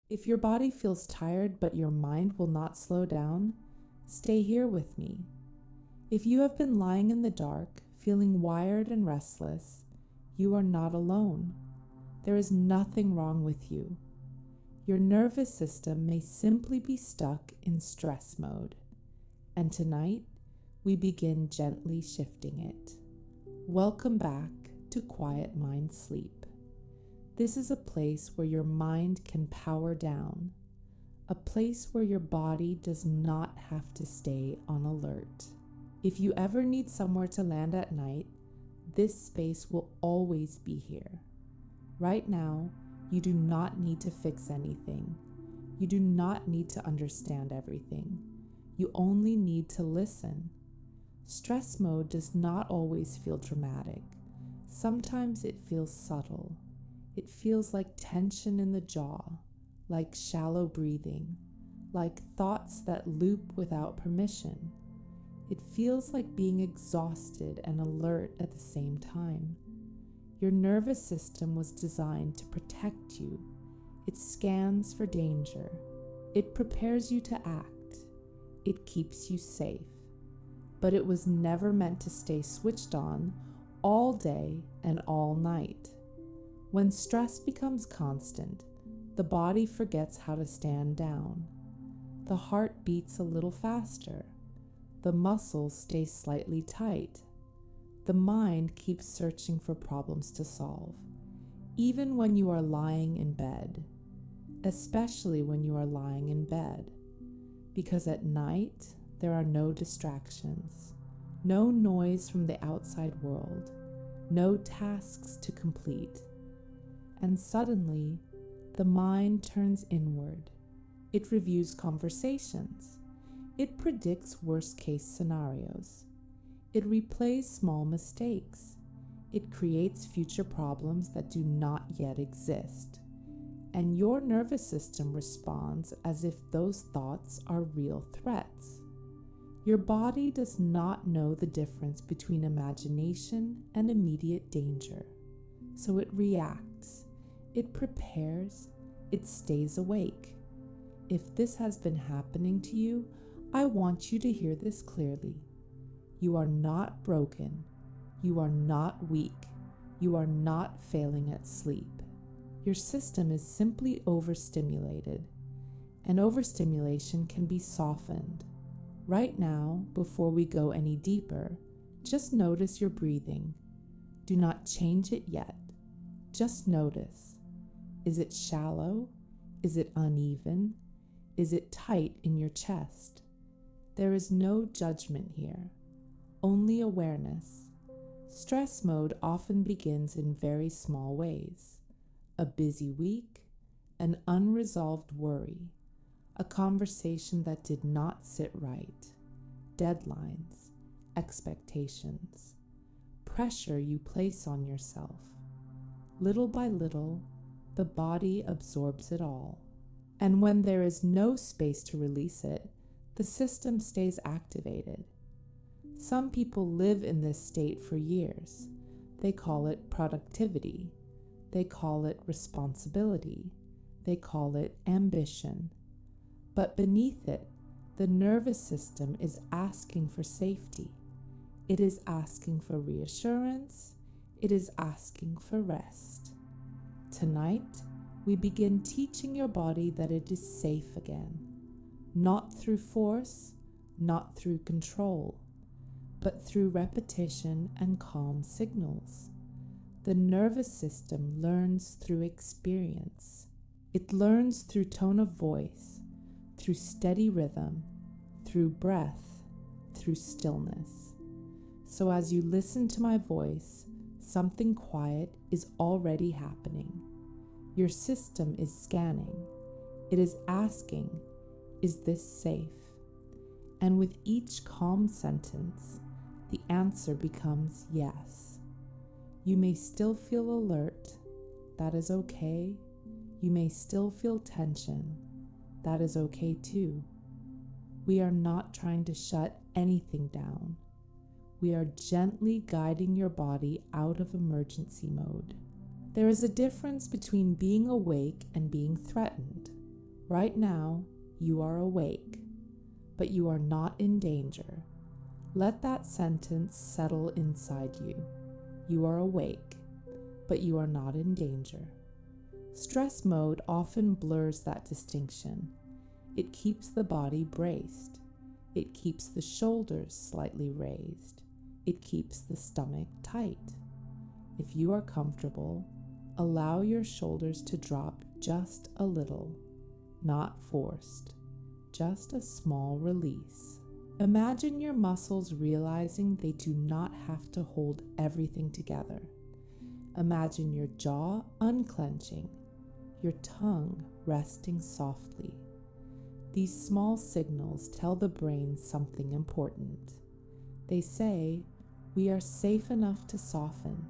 If your body feels tired but your mind will not slow down, stay here with me. If you have been lying in the dark, feeling wired and restless, you are not alone. There is nothing wrong with you. Your nervous system may simply be stuck in stress mode. And tonight, we begin gently shifting it. Welcome back to Quiet Mind Sleep. This is a place where your mind can power down, a place where your body does not have to stay on alert. If you ever need somewhere to land at night, this space will always be here. Right now, you do not need to fix anything. You do not need to understand everything. You only need to listen. Stress mode does not always feel dramatic. Sometimes it feels subtle. It feels like tension in the jaw, like shallow breathing, like thoughts that loop without permission. It feels like being exhausted and alert at the same time. Your nervous system was designed to protect you. It scans for danger. It prepares you to act. It keeps you safe. But it was never meant to stay switched on all day and all night. When stress becomes constant, the body forgets how to stand down. The heart beats a little faster. The muscles stay slightly tight. The mind keeps searching for problems to solve, even when you are lying in bed, especially when you are lying in bed, because at night there are no distractions, no noise from the outside world, no tasks to complete. And suddenly, the mind turns inward. It reviews conversations. It predicts worst-case scenarios. It replays small mistakes. It creates future problems that do not yet exist. And your nervous system responds as if those thoughts are real threats. Your body does not know the difference between imagination and immediate danger. So it reacts. It prepares. It stays awake. If this has been happening to you, I want you to hear this clearly. You are not broken. You are not weak. You are not failing at sleep. Your system is simply overstimulated, and overstimulation can be softened. Right now, before we go any deeper, just notice your breathing. Do not change it yet. Just notice. Is it shallow? Is it uneven? Is it tight in your chest? There is no judgment here, only awareness. Stress mode often begins in very small ways. A busy week, an unresolved worry, a conversation that did not sit right, deadlines, expectations, pressure you place on yourself. Little by little, the body absorbs it all. And when there is no space to release it, the system stays activated. Some people live in this state for years. They call it productivity. They call it responsibility. They call it ambition. But beneath it, the nervous system is asking for safety. It is asking for reassurance. It is asking for rest. Tonight, we begin teaching your body that it is safe again. Not through force, not through control, but through repetition and calm signals. The nervous system learns through experience. It learns through tone of voice, through steady rhythm, through breath, through stillness. So as you listen to my voice, something quiet is already happening. Your system is scanning. It is asking, is this safe? And with each calm sentence, the answer becomes yes. You may still feel alert. That is okay. You may still feel tension. That is okay too. We are not trying to shut anything down. We are gently guiding your body out of emergency mode. There is a difference between being awake and being threatened. Right now, you are awake, but you are not in danger. Let that sentence settle inside you. You are awake, but you are not in danger. Stress mode often blurs that distinction. It keeps the body braced. It keeps the shoulders slightly raised. It keeps the stomach tight. If you are comfortable, allow your shoulders to drop just a little, not forced, just a small release. Imagine your muscles realizing they do not have to hold everything together. Imagine your jaw unclenching, your tongue resting softly. These small signals tell the brain something important. They say, we are safe enough to soften.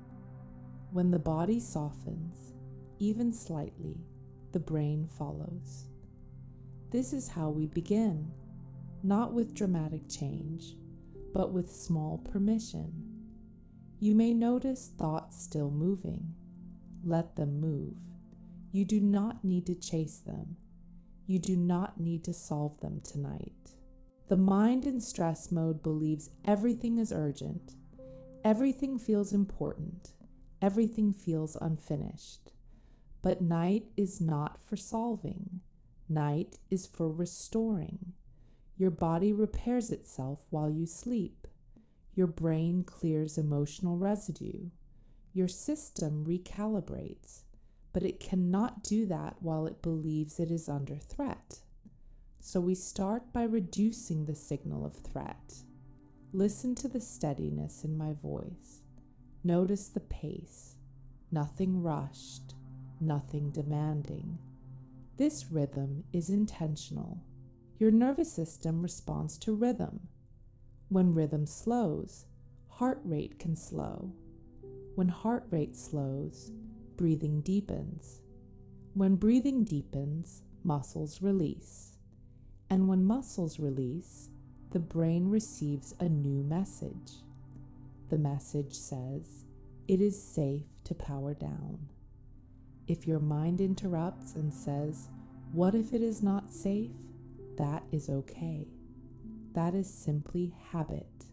When the body softens, even slightly, the brain follows. This is how we begin, not with dramatic change, but with small permission. You may notice thoughts still moving. Let them move. You do not need to chase them. You do not need to solve them tonight. The mind in stress mode believes everything is urgent. Everything feels important. Everything feels unfinished. But night is not for solving. Night is for restoring. Your body repairs itself while you sleep. Your brain clears emotional residue. Your system recalibrates, but it cannot do that while it believes it is under threat. So we start by reducing the signal of threat. Listen to the steadiness in my voice. Notice the pace. Nothing rushed, nothing demanding. This rhythm is intentional. Your nervous system responds to rhythm. When rhythm slows, heart rate can slow. When heart rate slows, breathing deepens. When breathing deepens, muscles release. And when muscles release, the brain receives a new message. The message says, it is safe to power down. If your mind interrupts and says, what if it is not safe? That is okay. That is simply habit.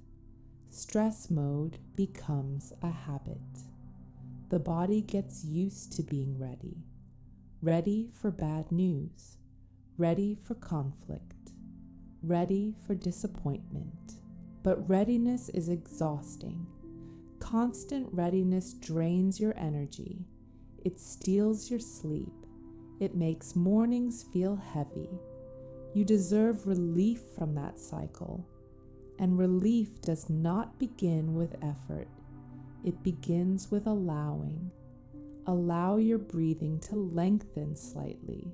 Stress mode becomes a habit. The body gets used to being ready. Ready for bad news. Ready for conflict. Ready for disappointment. But readiness is exhausting. Constant readiness drains your energy. It steals your sleep. It makes mornings feel heavy. You deserve relief from that cycle. And relief does not begin with effort. It begins with allowing. Allow your breathing to lengthen slightly.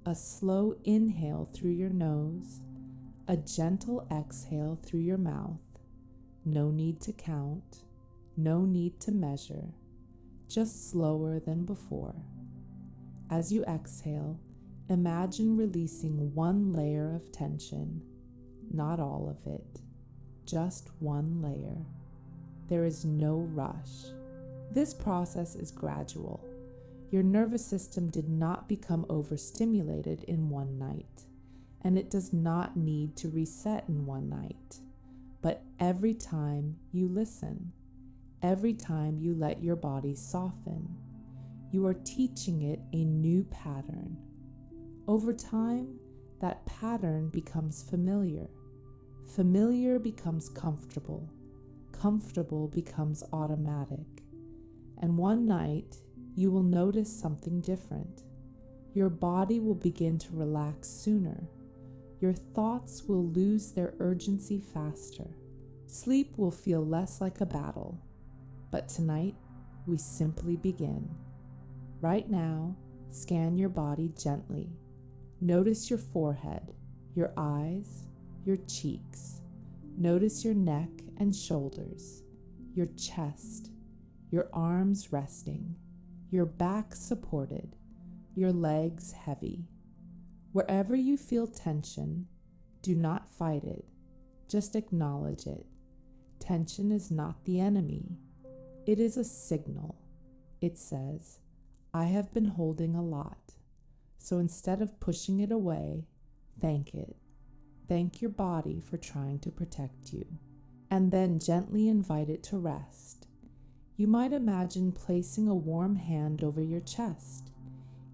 A slow inhale through your nose. A gentle exhale through your mouth. No need to count. No need to measure. Just slower than before. As you exhale, imagine releasing one layer of tension. Not all of it. Just one layer. There is no rush. This process is gradual. Your nervous system did not become overstimulated in one night, and it does not need to reset in one night. But every time you listen, every time you let your body soften, you are teaching it a new pattern. Over time, that pattern becomes familiar. Familiar becomes comfortable. Comfortable becomes automatic. And one night, you will notice something different. Your body will begin to relax sooner. Your thoughts will lose their urgency faster. Sleep will feel less like a battle. But tonight, we simply begin. Right now, scan your body gently. Notice your forehead, your eyes, your cheeks. Notice your neck and shoulders, your chest, your arms resting, your back supported, your legs heavy. Wherever you feel tension, do not fight it. Just acknowledge it. Tension is not the enemy. It is a signal. It says, I have been holding a lot. So instead of pushing it away, thank it. Thank your body for trying to protect you, and then gently invite it to rest. You might imagine placing a warm hand over your chest.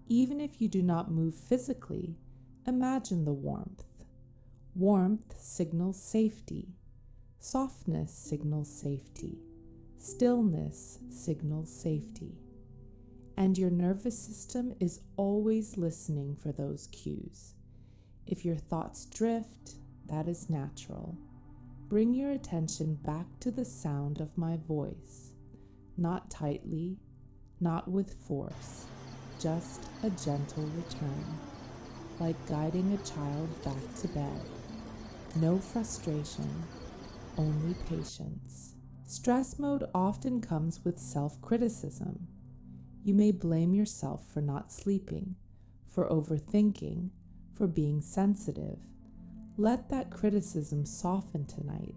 Even if you do not move physically, imagine the warmth. Warmth signals safety. Softness signals safety. Stillness signals safety. And your nervous system is always listening for those cues. If your thoughts drift, that is natural. Bring your attention back to the sound of my voice. Not tightly, not with force, just a gentle return, like guiding a child back to bed. No frustration, only patience. Stress mode often comes with self-criticism. You may blame yourself for not sleeping, for overthinking, for being sensitive. Let that criticism soften tonight.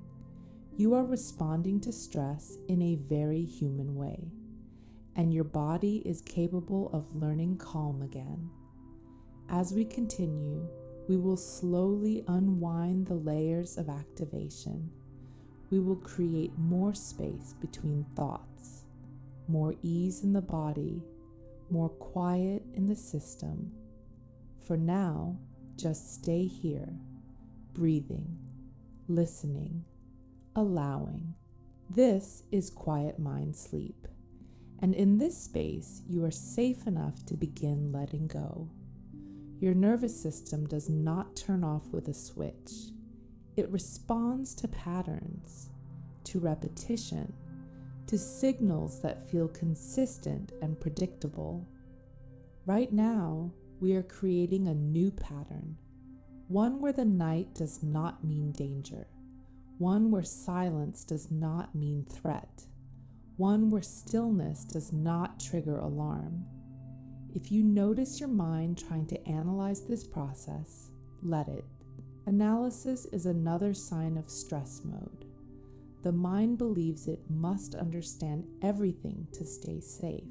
You are responding to stress in a very human way, and your body is capable of learning calm again. As we continue, we will slowly unwind the layers of activation. We will create more space between thoughts, more ease in the body, more quiet in the system. For now, just stay here, breathing, listening, allowing. This is Quiet Mind Sleep, and in this space, you are safe enough to begin letting go. Your nervous system does not turn off with a switch. It responds to patterns, to repetition, to signals that feel consistent and predictable. Right now, we are creating a new pattern, one where the night does not mean danger, one where silence does not mean threat, one where stillness does not trigger alarm. If you notice your mind trying to analyze this process, let it. Analysis is another sign of stress mode. The mind believes it must understand everything to stay safe.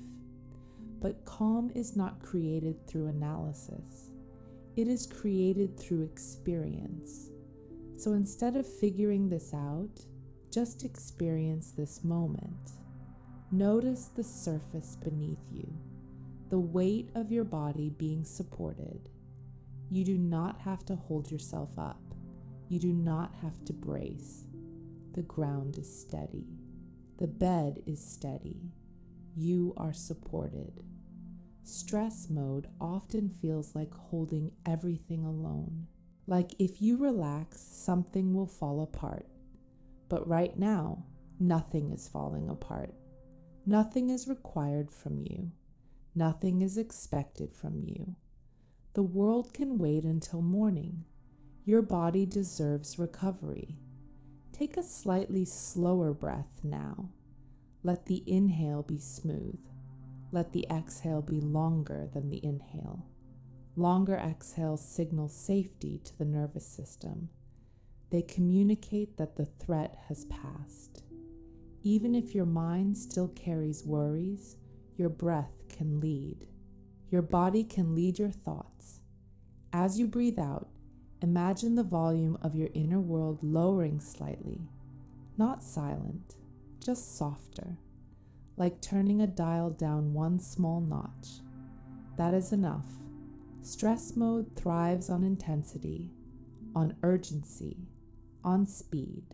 But calm is not created through analysis. It is created through experience. So instead of figuring this out, just experience this moment. Notice the surface beneath you, the weight of your body being supported. You do not have to hold yourself up. You do not have to brace. The ground is steady. The bed is steady. You are supported. Stress mode often feels like holding everything alone. Like if you relax, something will fall apart. But right now, nothing is falling apart. Nothing is required from you. Nothing is expected from you. The world can wait until morning. Your body deserves recovery. Take a slightly slower breath now. Let the inhale be smooth. Let the exhale be longer than the inhale. Longer exhales signal safety to the nervous system. They communicate that the threat has passed. Even if your mind still carries worries, your breath can lead. Your body can lead your thoughts. As you breathe out, imagine the volume of your inner world lowering slightly, not silent, just softer, like turning a dial down one small notch. That is enough. Stress mode thrives on intensity, on urgency, on speed.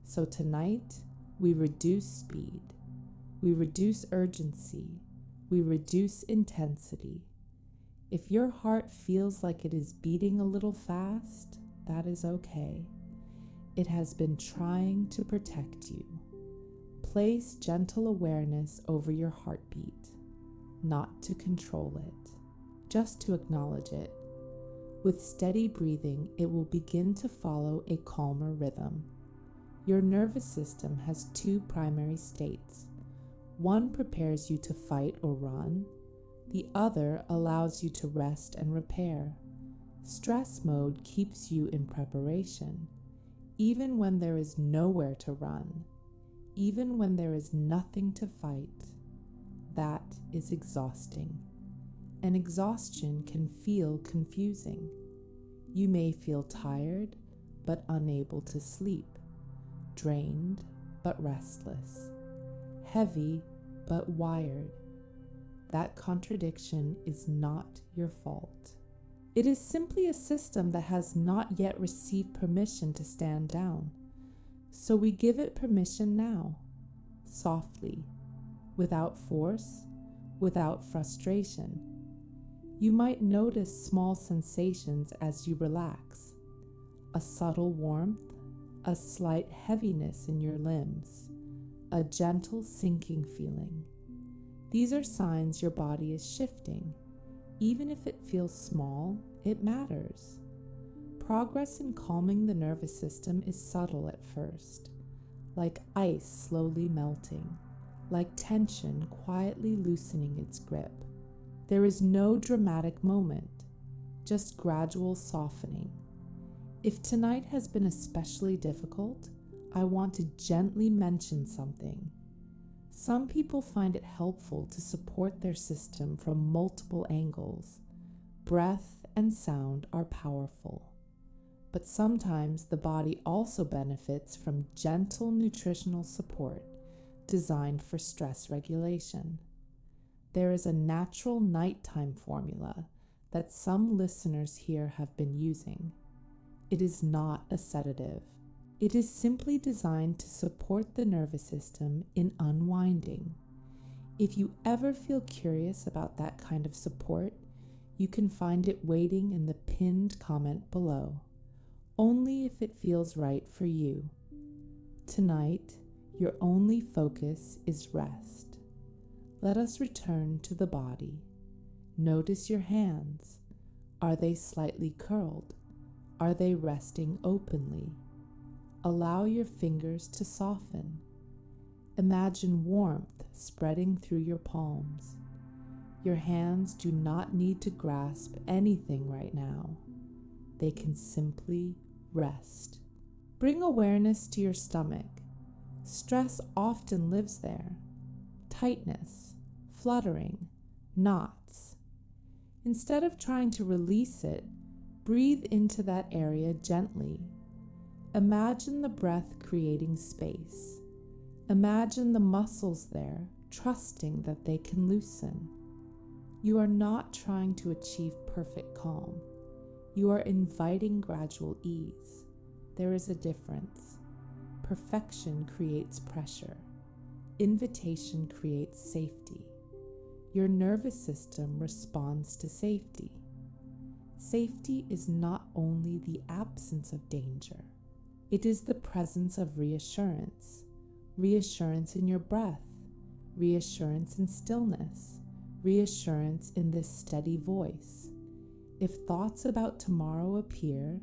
So tonight, we reduce speed, we reduce urgency, we reduce intensity. If your heart feels like it is beating a little fast, that is okay. It has been trying to protect you. Place gentle awareness over your heartbeat, not to control it, just to acknowledge it. With steady breathing, it will begin to follow a calmer rhythm. Your nervous system has two primary states. One prepares you to fight or run. The other allows you to rest and repair. Stress mode keeps you in preparation, even when there is nowhere to run, even when there is nothing to fight. That is exhausting. and exhaustion can feel confusing. You may feel tired but unable to sleep, drained but restless, heavy but wired. That contradiction is not your fault. It is simply a system that has not yet received permission to stand down. So we give it permission now, softly, without force, without frustration. You might notice small sensations as you relax, a subtle warmth, a slight heaviness in your limbs, a gentle sinking feeling. These are signs your body is shifting. Even if it feels small, it matters. Progress in calming the nervous system is subtle at first, like ice slowly melting, like tension quietly loosening its grip. There is no dramatic moment, just gradual softening. If tonight has been especially difficult, I want to gently mention something. Some people find it helpful to support their system from multiple angles. Breath and sound are powerful. But sometimes the body also benefits from gentle nutritional support designed for stress regulation. There is a natural nighttime formula that some listeners here have been using. It is not a sedative. It is simply designed to support the nervous system in unwinding. If you ever feel curious about that kind of support, you can find it waiting in the pinned comment below, only if it feels right for you. Tonight, your only focus is rest. Let us return to the body. Notice your hands. Are they slightly curled? Are they resting openly? Allow your fingers to soften. Imagine warmth spreading through your palms. Your hands do not need to grasp anything right now. They can simply rest. Bring awareness to your stomach. Stress often lives there. Tightness, fluttering, knots. Instead of trying to release it, breathe into that area gently. Imagine the breath creating space. Imagine the muscles there, trusting that they can loosen. You are not trying to achieve perfect calm. You are inviting gradual ease. There is a difference. Perfection creates pressure. Invitation creates safety. Your nervous system responds to safety. Safety is not only the absence of danger. It is the presence of reassurance. Reassurance in your breath. Reassurance in stillness. Reassurance in this steady voice. If thoughts about tomorrow appear,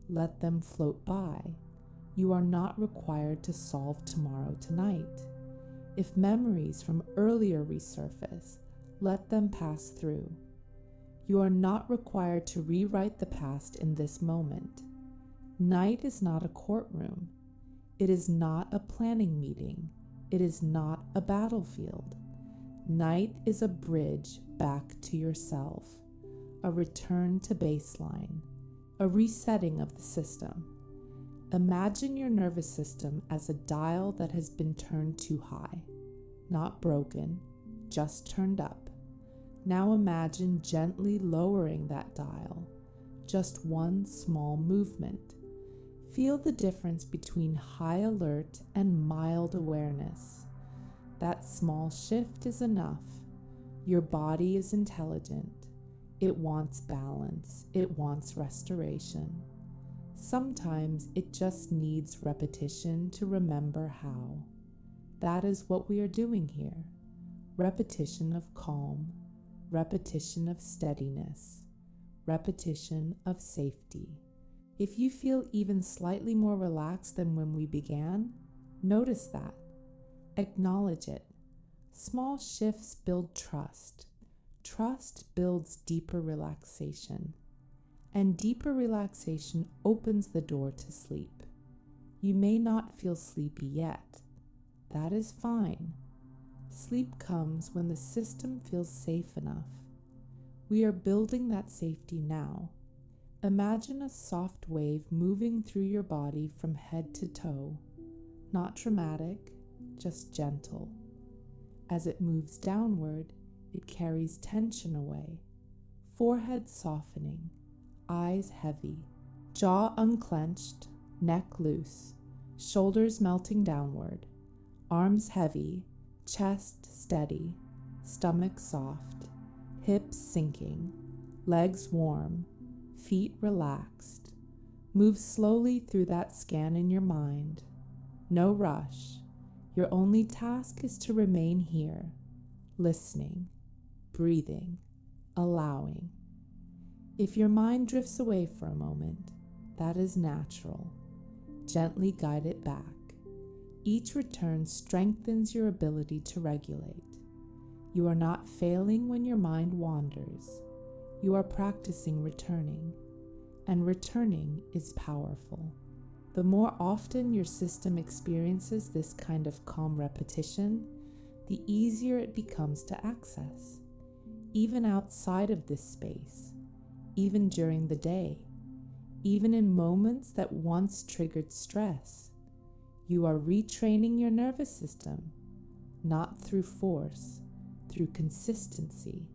let them float by. You are not required to solve tomorrow tonight. If memories from earlier resurface, let them pass through. You are not required to rewrite the past in this moment. Night is not a courtroom. It is not a planning meeting. It is not a battlefield. Night is a bridge back to yourself, a return to baseline, a resetting of the system. Imagine your nervous system as a dial that has been turned too high, not broken, just turned up. Now imagine gently lowering that dial, just one small movement. Feel the difference between high alert and mild awareness. That small shift is enough. Your body is intelligent. It wants balance. It wants restoration. Sometimes it just needs repetition to remember how. That is what we are doing here. Repetition of calm, repetition of steadiness, repetition of safety. If you feel even slightly more relaxed than when we began, notice that. Acknowledge it. Small shifts build trust. Trust builds deeper relaxation. And deeper relaxation opens the door to sleep. You may not feel sleepy yet. That is fine. Sleep comes when the system feels safe enough, We are building that safety now. Imagine a soft wave moving through your body from head to toe. Not dramatic, just gentle. As it moves downward, it carries tension away. Forehead softening, eyes heavy, jaw unclenched, neck loose, shoulders melting downward, arms heavy, chest steady, stomach soft, hips sinking, legs warm, feet relaxed. Move slowly through that scan in your mind. No rush. Your only task is to remain here, listening, breathing, allowing. If your mind drifts away for a moment, that is natural. Gently guide it back. Each return strengthens your ability to regulate. You are not failing when your mind wanders. You are practicing returning, and returning is powerful. The more often your system experiences this kind of calm repetition, the easier it becomes to access, even outside of this space, even during the day, even in moments that once triggered stress. You are retraining your nervous system, not through force, through consistency.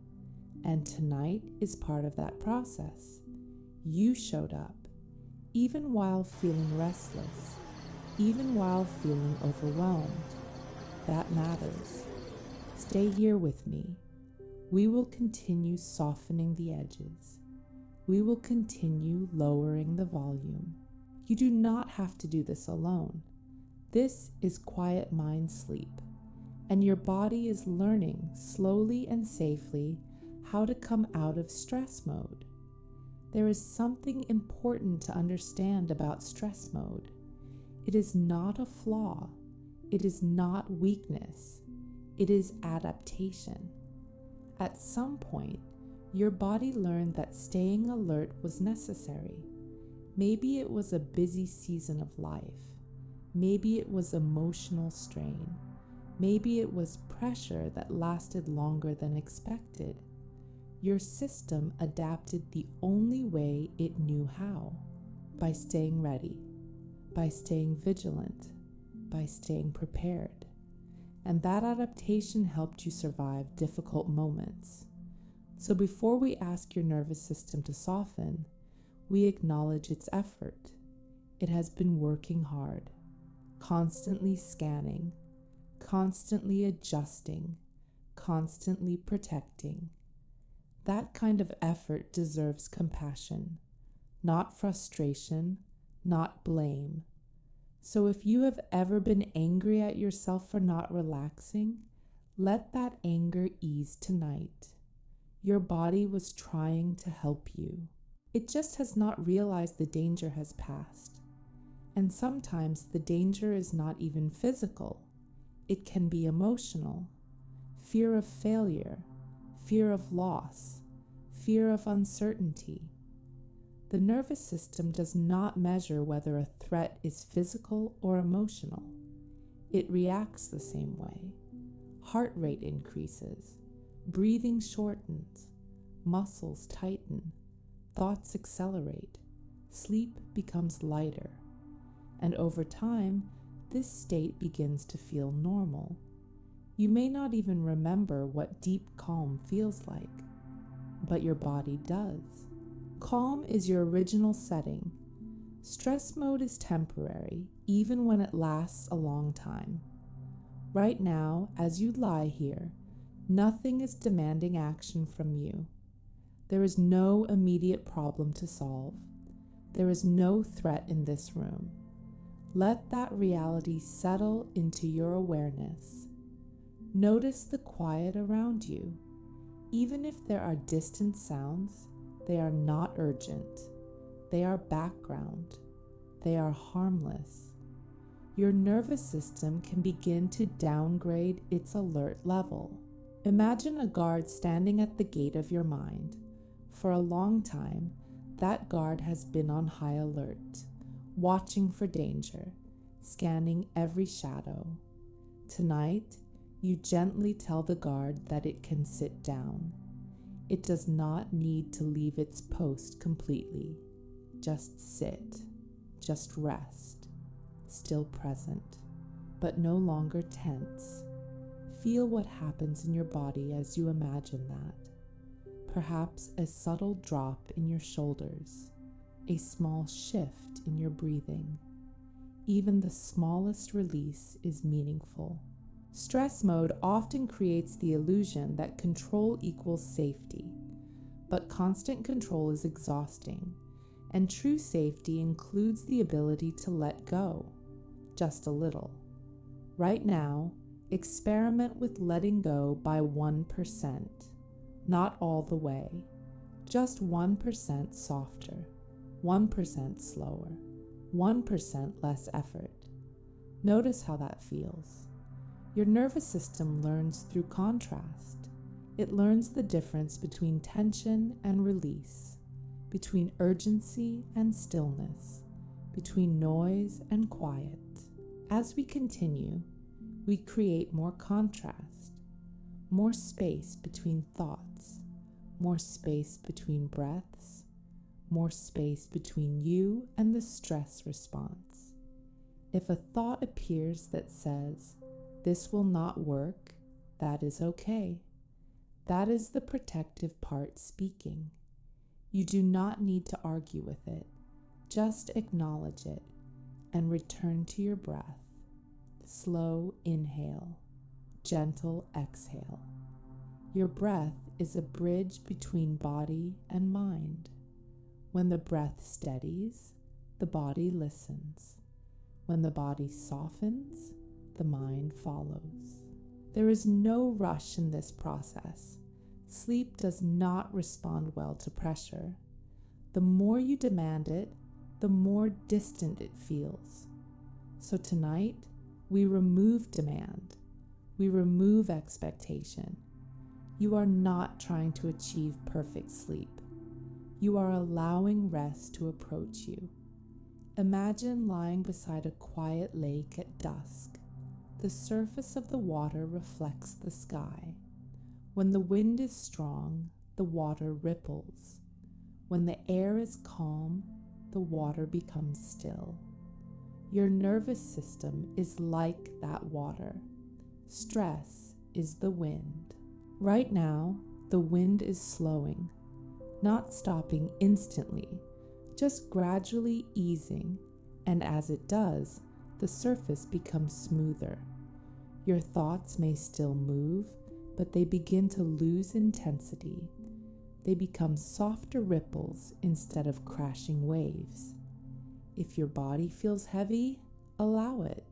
And tonight is part of that process. You showed up, even while feeling restless, even while feeling overwhelmed. That matters. Stay here with me. We will continue softening the edges. We will continue lowering the volume. You do not have to do this alone. This is quiet mind sleep, and your body is learning slowly and safely how to come out of stress mode. There is something important to understand about stress mode. It is not a flaw. It is not weakness. It is adaptation. At some point, your body learned that staying alert was necessary. Maybe it was a busy season of life. Maybe it was emotional strain. Maybe it was pressure that lasted longer than expected. Your system adapted the only way it knew how, by staying ready, by staying vigilant, by staying prepared. And that adaptation helped you survive difficult moments. So before we ask your nervous system to soften, we acknowledge its effort. It has been working hard, constantly scanning, constantly adjusting, constantly protecting. That kind of effort deserves compassion, not frustration, not blame. So if you have ever been angry at yourself for not relaxing, let that anger ease tonight. Your body was trying to help you. It just has not realized the danger has passed. And sometimes the danger is not even physical. It can be emotional. Fear of failure, fear of loss, fear of uncertainty. The nervous system does not measure whether a threat is physical or emotional. It reacts the same way. Heart rate increases, breathing shortens, muscles tighten, thoughts accelerate, sleep becomes lighter. And over time, this state begins to feel normal. You may not even remember what deep calm feels like, but your body does. Calm is your original setting. Stress mode is temporary, even when it lasts a long time. Right now, as you lie here, nothing is demanding action from you. There is no immediate problem to solve. There is no threat in this room. Let that reality settle into your awareness. Notice the quiet around you. Even if there are distant sounds, they are not urgent. They are background. They are harmless. Your nervous system can begin to downgrade its alert level. Imagine a guard standing at the gate of your mind. For a long time, that guard has been on high alert, watching for danger, scanning every shadow. Tonight, you gently tell the guard that it can sit down. It does not need to leave its post completely. Just sit, just rest, still present, but no longer tense. Feel what happens in your body as you imagine that. Perhaps a subtle drop in your shoulders, a small shift in your breathing. Even the smallest release is meaningful. Stress mode often creates the illusion that control equals safety, but constant control is exhausting, and true safety includes the ability to let go, just a little. Right now, experiment with letting go by 1%, not all the way, just 1% softer, 1% slower, 1% less effort. Notice how that feels. Your nervous system learns through contrast. It learns the difference between tension and release, between urgency and stillness, between noise and quiet. As we continue, we create more contrast, more space between thoughts, more space between breaths, more space between you and the stress response. If a thought appears that says, "This will not work," that is okay. That is the protective part speaking. You do not need to argue with it. Just acknowledge it and return to your breath. Slow inhale, gentle exhale. Your breath is a bridge between body and mind. When the breath steadies, the body listens. When the body softens, the mind follows. There is no rush in this process. Sleep does not respond well to pressure. The more you demand it, the more distant it feels. So tonight, we remove demand. We remove expectation. You are not trying to achieve perfect sleep. You are allowing rest to approach you. Imagine lying beside a quiet lake at dusk. The surface of the water reflects the sky. When the wind is strong, the water ripples. When the air is calm, the water becomes still. Your nervous system is like that water. Stress is the wind. Right now, the wind is slowing, not stopping instantly, just gradually easing, and as it does, the surface becomes smoother. Your thoughts may still move, but they begin to lose intensity. They become softer ripples instead of crashing waves. If your body feels heavy, allow it.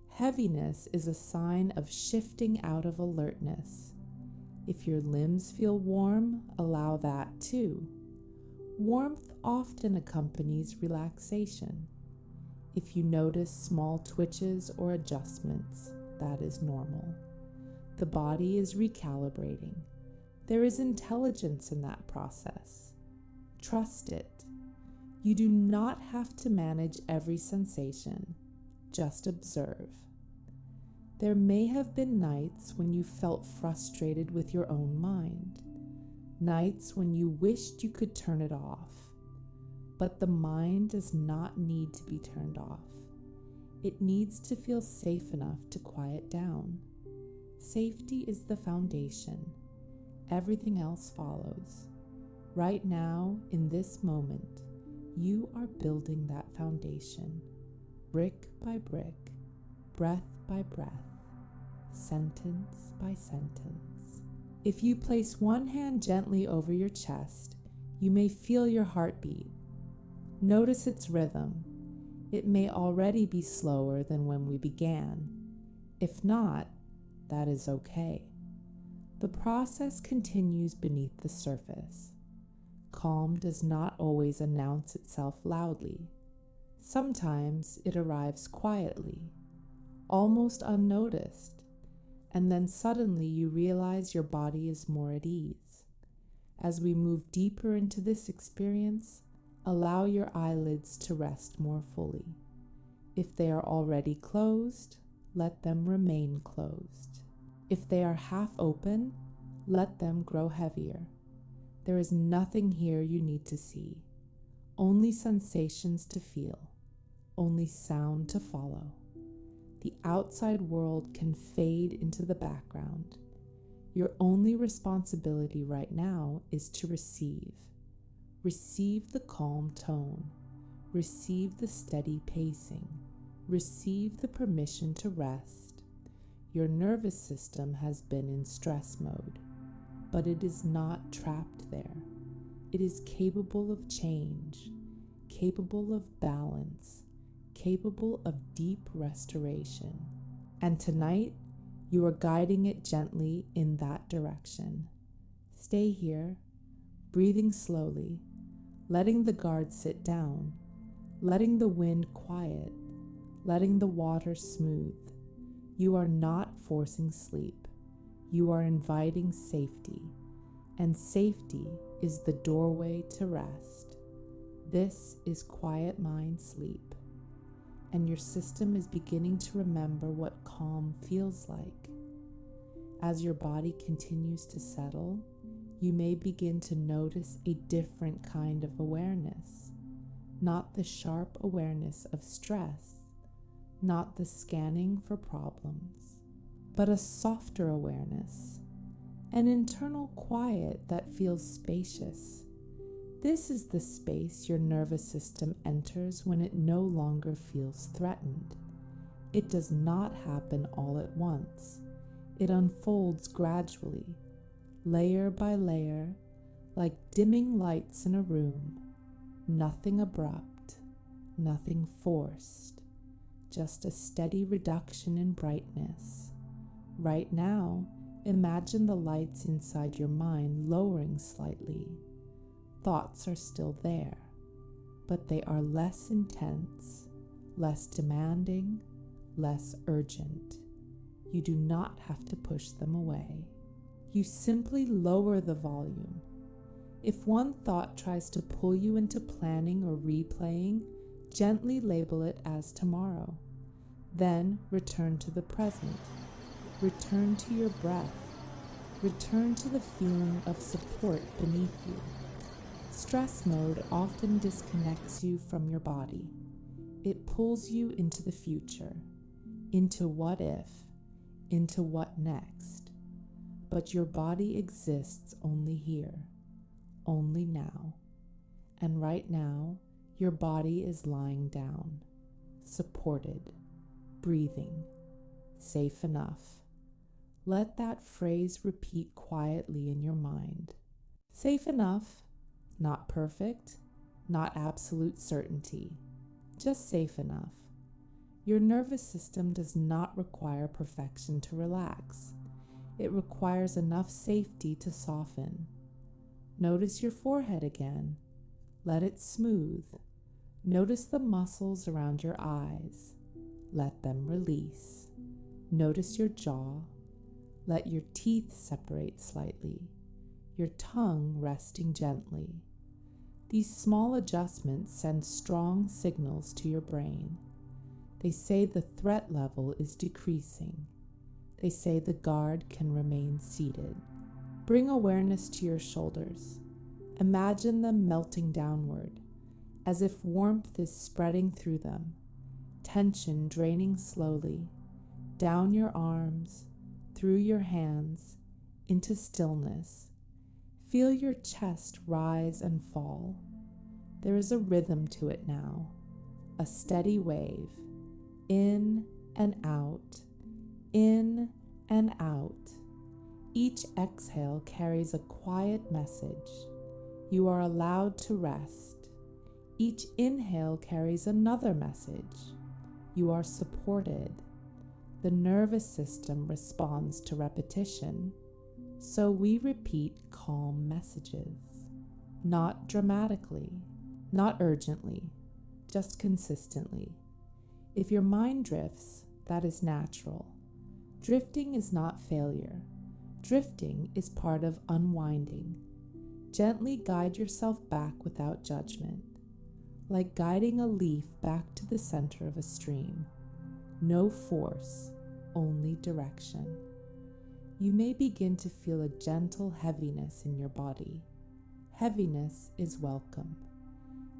Heaviness is a sign of shifting out of alertness. If your limbs feel warm, allow that too. Warmth often accompanies relaxation. If you notice small twitches or adjustments, that is normal. The body is recalibrating. There is intelligence in that process. Trust it. You do not have to manage every sensation. Just observe. There may have been nights when you felt frustrated with your own mind, nights when you wished you could turn it off. But the mind does not need to be turned off. It needs to feel safe enough to quiet down. Safety is the foundation. Everything else follows. Right now, in this moment, you are building that foundation, brick by brick, breath by breath, sentence by sentence. If you place one hand gently over your chest, you may feel your heartbeat. Notice its rhythm. It may already be slower than when we began. If not, that is okay. The process continues beneath the surface. Calm does not always announce itself loudly. Sometimes it arrives quietly, almost unnoticed, and then suddenly you realize your body is more at ease. As we move deeper into this experience, allow your eyelids to rest more fully. If they are already closed, let them remain closed. If they are half open, let them grow heavier. There is nothing here you need to see, only sensations to feel, only sound to follow. The outside world can fade into the background. Your only responsibility right now is to receive. Receive the calm tone. Receive the steady pacing. Receive the permission to rest. Your nervous system has been in stress mode, but it is not trapped there. It is capable of change, capable of balance, capable of deep restoration. And tonight, you are guiding it gently in that direction. Stay here, breathing slowly, letting the guard sit down, letting the wind quiet, letting the water smooth. You are not forcing sleep. You are inviting safety, and safety is the doorway to rest. This is quiet mind sleep, and your system is beginning to remember what calm feels like. As your body continues to settle, you may begin to notice a different kind of awareness, not the sharp awareness of stress, not the scanning for problems, but a softer awareness, an internal quiet that feels spacious. This is the space your nervous system enters when it no longer feels threatened. It does not happen all at once. It unfolds gradually, layer by layer, like dimming lights in a room. Nothing abrupt, nothing forced, just a steady reduction in brightness. Right now, imagine the lights inside your mind lowering slightly. Thoughts are still there, but they are less intense, less demanding, less urgent. You do not have to push them away. You simply lower the volume. If one thought tries to pull you into planning or replaying, gently label it as tomorrow. Then return to the present. Return to your breath. Return to the feeling of support beneath you. Stress mode often disconnects you from your body. It pulls you into the future, into what if, into what next. But your body exists only here, only now. And right now, your body is lying down, supported, breathing, safe enough. Let that phrase repeat quietly in your mind. Safe enough, not perfect, not absolute certainty, just safe enough. Your nervous system does not require perfection to relax. It requires enough safety to soften. Notice your forehead again. Let it smooth. Notice the muscles around your eyes. Let them release. Notice your jaw. Let your teeth separate slightly, your tongue resting gently. These small adjustments send strong signals to your brain. They say the threat level is decreasing. They say the guard can remain seated. Bring awareness to your shoulders. Imagine them melting downward, as if warmth is spreading through them, tension draining slowly, down your arms, through your hands, into stillness. Feel your chest rise and fall. There is a rhythm to it now, a steady wave, in and out, in and out. Each exhale carries a quiet message. You are allowed to rest. Each inhale carries another message. You are supported. The nervous system responds to repetition, so we repeat calm messages. Not dramatically, not urgently, just consistently. If your mind drifts, that is natural. Drifting is not failure. Drifting is part of unwinding. Gently guide yourself back without judgment, like guiding a leaf back to the center of a stream. No force, only direction. You may begin to feel a gentle heaviness in your body. Heaviness is welcome.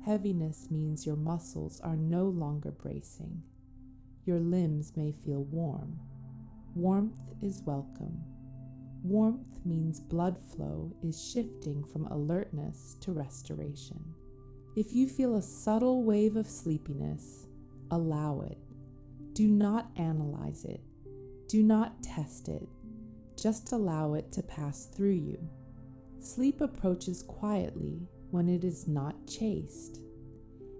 Heaviness means your muscles are no longer bracing. Your limbs may feel warm. Warmth is welcome. Warmth means blood flow is shifting from alertness to restoration. If you feel a subtle wave of sleepiness, allow it. Do not analyze it. Do not test it. Just allow it to pass through you. Sleep approaches quietly when it is not chased.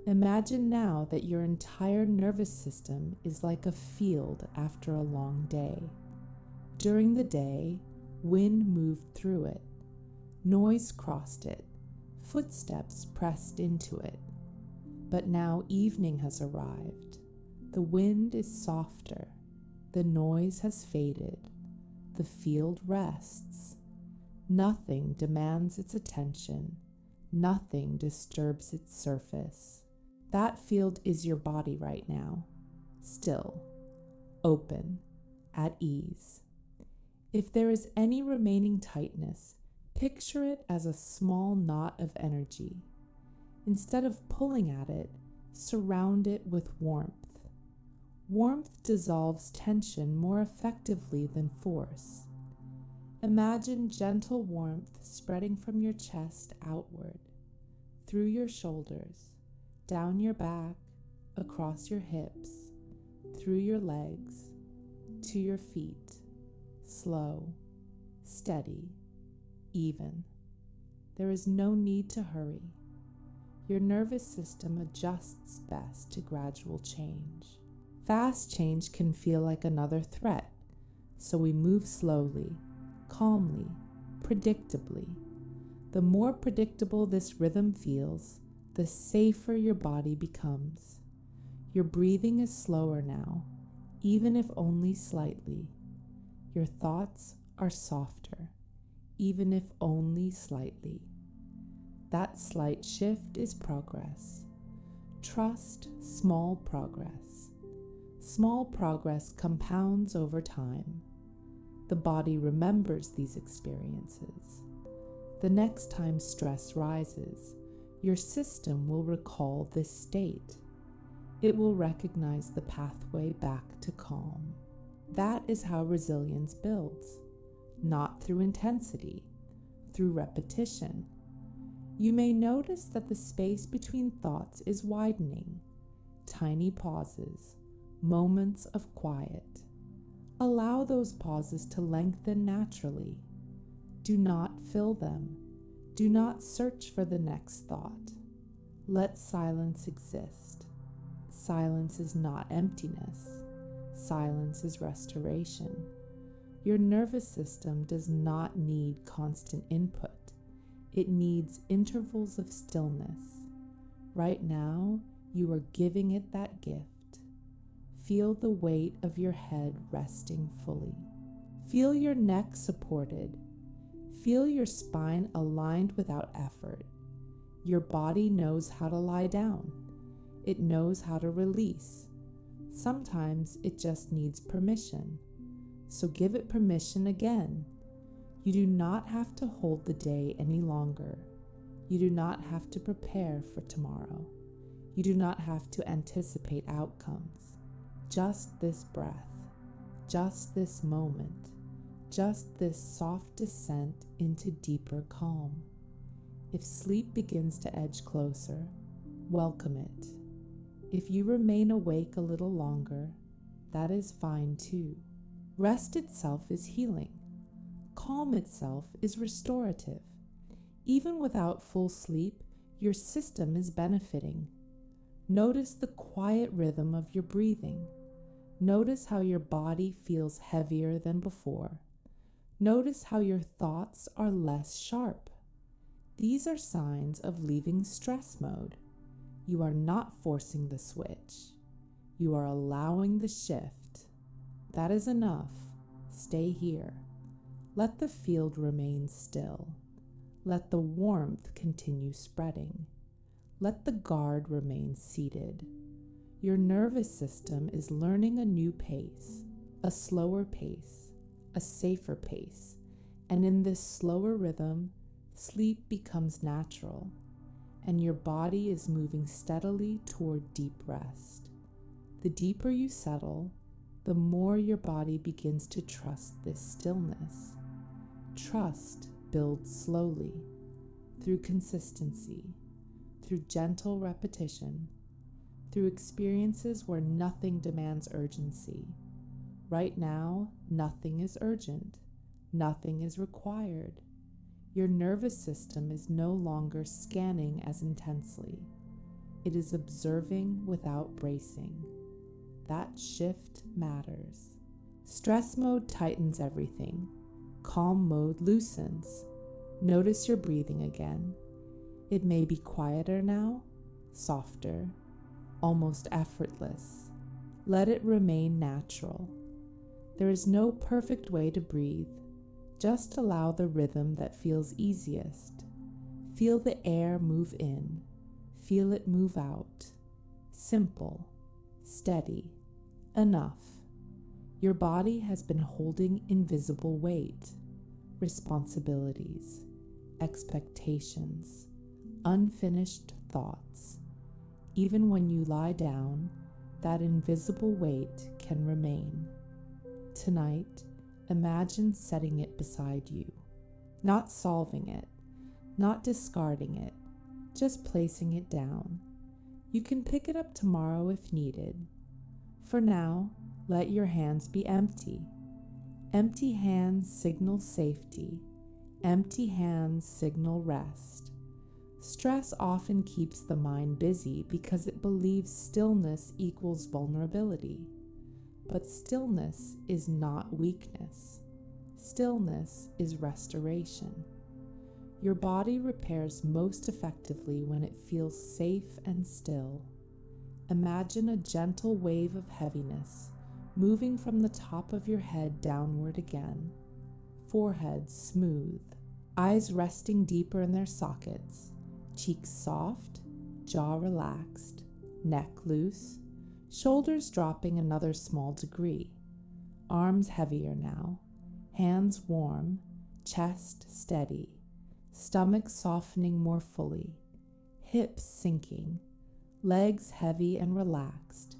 Imagine now that your entire nervous system is like a field after a long day. During the day, wind moved through it. Noise crossed it. Footsteps pressed into it. But now evening has arrived. The wind is softer. The noise has faded. The field rests. Nothing demands its attention. Nothing disturbs its surface. That field is your body right now, still, open, at ease. If there is any remaining tightness, picture it as a small knot of energy. Instead of pulling at it, surround it with warmth. Warmth dissolves tension more effectively than force. Imagine gentle warmth spreading from your chest outward, through your shoulders, down your back, across your hips, through your legs, to your feet, slow, steady, even. There is no need to hurry. Your nervous system adjusts best to gradual change. Fast change can feel like another threat, so we move slowly, calmly, predictably. The more predictable this rhythm feels, the safer your body becomes. Your breathing is slower now, even if only slightly. Your thoughts are softer, even if only slightly. That slight shift is progress. Trust small progress. Small progress compounds over time. The body remembers these experiences. The next time stress rises, your system will recall this state. It will recognize the pathway back to calm. That is how resilience builds, not through intensity, through repetition. You may notice that the space between thoughts is widening. Tiny pauses, moments of quiet. Allow those pauses to lengthen naturally. Do not fill them. Do not search for the next thought. Let silence exist. Silence is not emptiness. Silence is restoration. Your nervous system does not need constant input. It needs intervals of stillness. Right now, you are giving it that gift. Feel the weight of your head resting fully. Feel your neck supported. Feel your spine aligned without effort. Your body knows how to lie down. It knows how to release. Sometimes it just needs permission. So give it permission again. You do not have to hold the day any longer. You do not have to prepare for tomorrow. You do not have to anticipate outcomes. Just this breath, just this moment, just this soft descent into deeper calm. If sleep begins to edge closer, welcome it. If you remain awake a little longer, that is fine too. Rest itself is healing. Calm itself is restorative. Even without full sleep, your system is benefiting. Notice the quiet rhythm of your breathing. Notice how your body feels heavier than before. Notice how your thoughts are less sharp. These are signs of leaving stress mode. You are not forcing the switch. You are allowing the shift. That is enough. Stay here. Let the field remain still. Let the warmth continue spreading. Let the guard remain seated. Your nervous system is learning a new pace, a slower pace, a safer pace, and in this slower rhythm, sleep becomes natural, and your body is moving steadily toward deep rest. The deeper you settle, the more your body begins to trust this stillness. Trust builds slowly, through consistency, through gentle repetition, through experiences where nothing demands urgency. Right now, nothing is urgent. Nothing is required. Your nervous system is no longer scanning as intensely. It is observing without bracing. That shift matters. Stress mode tightens everything. Calm mode loosens. Notice your breathing again. It may be quieter now, softer, almost effortless. Let it remain natural. There is no perfect way to breathe. Just allow the rhythm that feels easiest. Feel the air move in. Feel it move out. Simple, steady, enough. Your body has been holding invisible weight, responsibilities, expectations, unfinished thoughts. Even when you lie down, that invisible weight can remain. Tonight, imagine setting it beside you, not solving it, not discarding it, just placing it down. You can pick it up tomorrow if needed. For now, let your hands be empty. Empty hands signal safety. Empty hands signal rest. Stress often keeps the mind busy because it believes stillness equals vulnerability. But stillness is not weakness. Stillness is restoration. Your body repairs most effectively when it feels safe and still. Imagine a gentle wave of heaviness moving from the top of your head downward again. Forehead smooth, eyes resting deeper in their sockets, cheeks soft, jaw relaxed, neck loose, shoulders dropping another small degree, arms heavier now, hands warm, chest steady, stomach softening more fully, hips sinking, legs heavy and relaxed,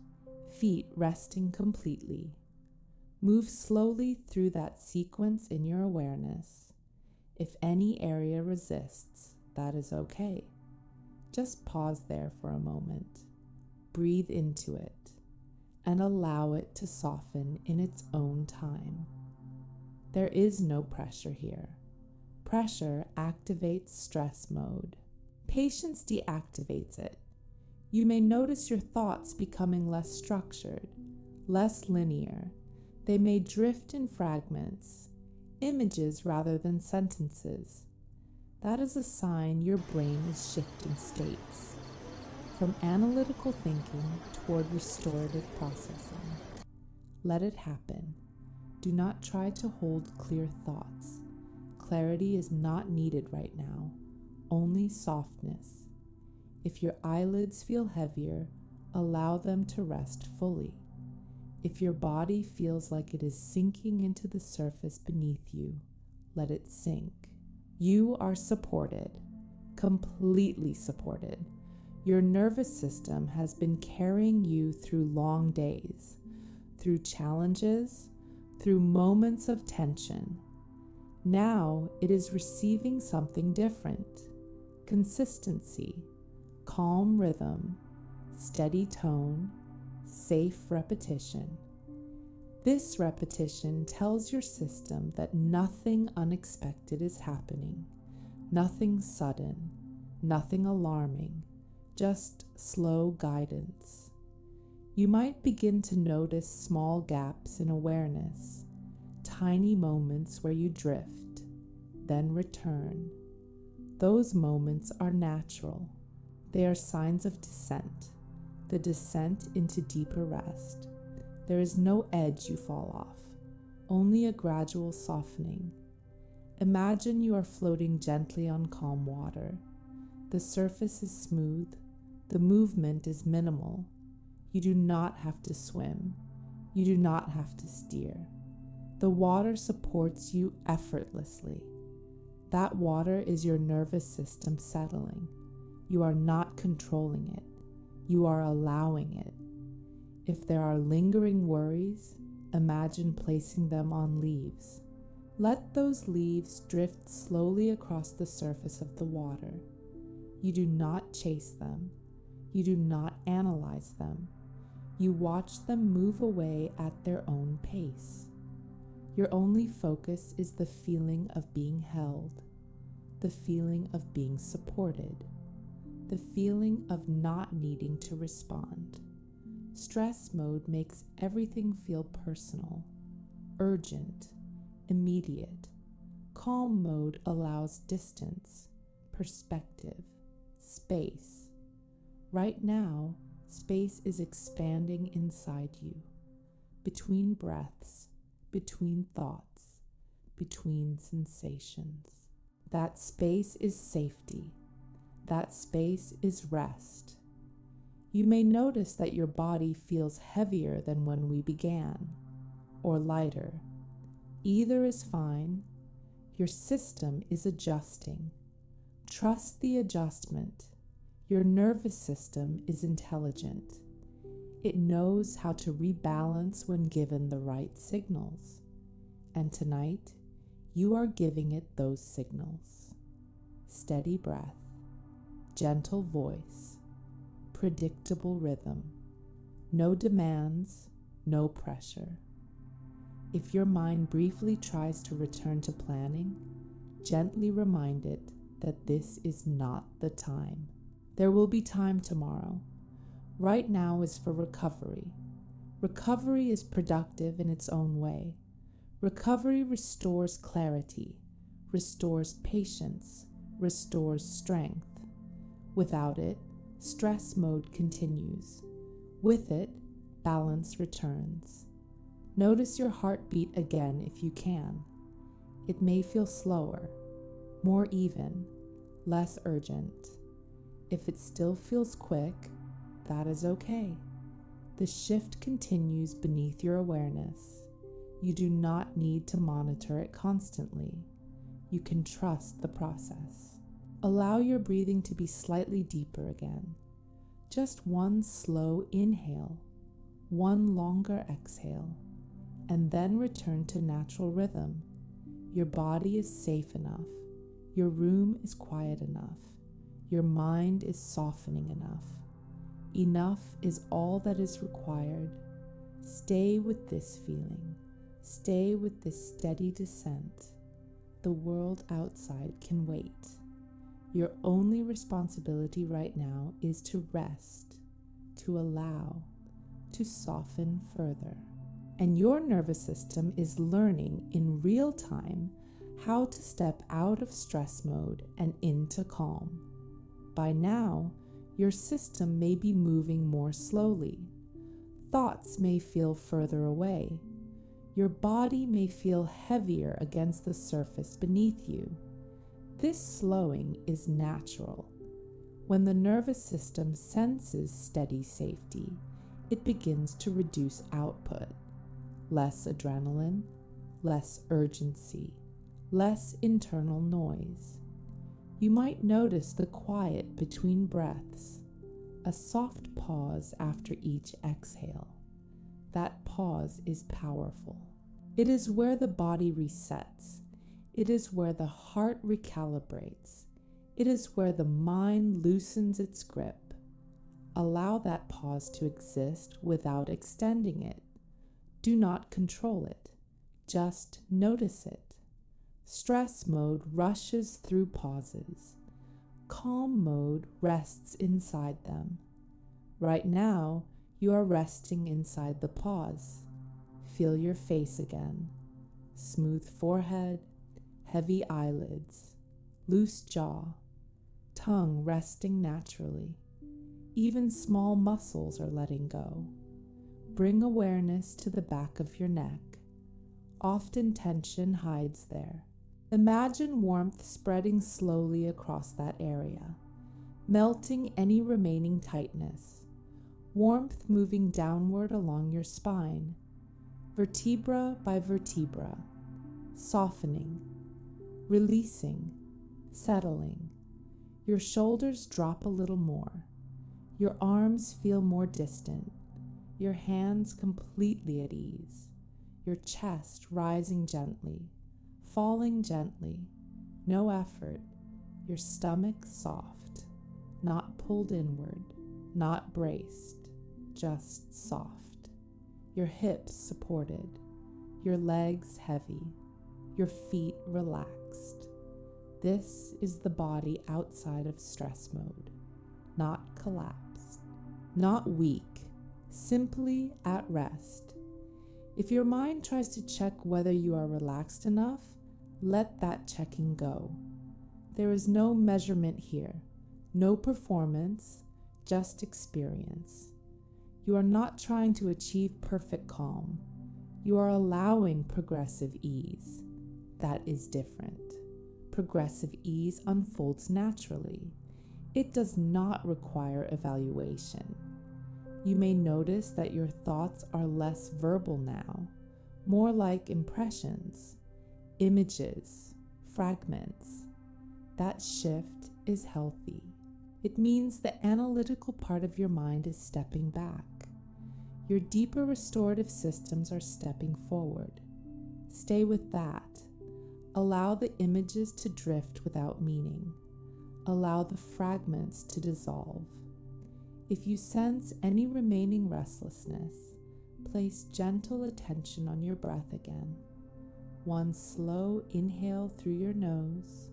feet resting completely. Move slowly through that sequence in your awareness. If any area resists, that is okay. Just pause there for a moment. Breathe into it and allow it to soften in its own time. There is no pressure here. Pressure activates stress mode. Patience deactivates it. You may notice your thoughts becoming less structured, less linear. They may drift in fragments, images rather than sentences. That is a sign your brain is shifting states, from analytical thinking toward restorative processing. Let it happen. Do not try to hold clear thoughts. Clarity is not needed right now, only softness. If your eyelids feel heavier, allow them to rest fully. If your body feels like it is sinking into the surface beneath you, let it sink. You are supported, completely supported. Your nervous system has been carrying you through long days, through challenges, through moments of tension. Now it is receiving something different: consistency, calm rhythm, steady tone, safe repetition. This repetition tells your system that nothing unexpected is happening, nothing sudden, nothing alarming, just slow guidance. You might begin to notice small gaps in awareness, tiny moments where you drift, then return. Those moments are natural. They are signs of descent, the descent into deeper rest. There is no edge you fall off, only a gradual softening. Imagine you are floating gently on calm water. The surface is smooth, the movement is minimal. You do not have to swim. You do not have to steer. The water supports you effortlessly. That water is your nervous system settling. You are not controlling it. You are allowing it. If there are lingering worries, imagine placing them on leaves. Let those leaves drift slowly across the surface of the water. You do not chase them. You do not analyze them. You watch them move away at their own pace. Your only focus is the feeling of being held, the feeling of being supported, the feeling of not needing to respond. Stress mode makes everything feel personal, urgent, immediate. Calm mode allows distance, perspective, space. Right now, space is expanding inside you, between breaths, between thoughts, between sensations. That space is safety. That space is rest. You may notice that your body feels heavier than when we began, or lighter. Either is fine. Your system is adjusting. Trust the adjustment. Your nervous system is intelligent. It knows how to rebalance when given the right signals. And tonight, you are giving it those signals. Steady breath, gentle voice, predictable rhythm. No demands, no pressure. If your mind briefly tries to return to planning, gently remind it that this is not the time. There will be time tomorrow. Right now is for recovery. Recovery is productive in its own way. Recovery restores clarity, restores patience, restores strength. Without it, stress mode continues. With it, balance returns. Notice your heartbeat again if you can. It may feel slower, more even, less urgent. If it still feels quick, that is okay. The shift continues beneath your awareness. You do not need to monitor it constantly. You can trust the process. Allow your breathing to be slightly deeper again. Just one slow inhale, one longer exhale, and then return to natural rhythm. Your body is safe enough. Your room is quiet enough. Your mind is softening enough. Enough is all that is required. Stay with this feeling. Stay with this steady descent. The world outside can wait. Your only responsibility right now is to rest, to allow, to soften further. And your nervous system is learning in real time how to step out of stress mode and into calm. By now, your system may be moving more slowly. Thoughts may feel further away. Your body may feel heavier against the surface beneath you. This slowing is natural. When the nervous system senses steady safety, it begins to reduce output. Less adrenaline, less urgency, less internal noise. You might notice the quiet between breaths, a soft pause after each exhale. That pause is powerful. It is where the body resets. It is where the heart recalibrates. It is where the mind loosens its grip. Allow that pause to exist without extending it. Do not control it. Just notice it. Stress mode rushes through pauses. Calm mode rests inside them. Right now, you are resting inside the pause. Feel your face again. Smooth forehead, heavy eyelids, loose jaw, tongue resting naturally. Even small muscles are letting go. Bring awareness to the back of your neck. Often tension hides there. Imagine warmth spreading slowly across that area, melting any remaining tightness. Warmth moving downward along your spine, vertebra by vertebra, softening, releasing, settling. Your shoulders drop a little more. Your arms feel more distant. Your hands completely at ease. Your chest rising gently, falling gently. No effort. Your stomach soft, not pulled inward, not braced, just soft. Your hips supported. Your legs heavy. Your feet relaxed. This is the body outside of stress mode, not collapsed, not weak, simply at rest. If your mind tries to check whether you are relaxed enough, let that checking go. There is no measurement here, no performance, just experience. You are not trying to achieve perfect calm. You are allowing progressive ease. That is different. Progressive ease unfolds naturally. It does not require evaluation. You may notice that your thoughts are less verbal now, more like impressions, images, fragments. That shift is healthy. It means the analytical part of your mind is stepping back. Your deeper restorative systems are stepping forward. Stay with that. Allow the images to drift without meaning. Allow the fragments to dissolve. If you sense any remaining restlessness, place gentle attention on your breath again. One slow inhale through your nose,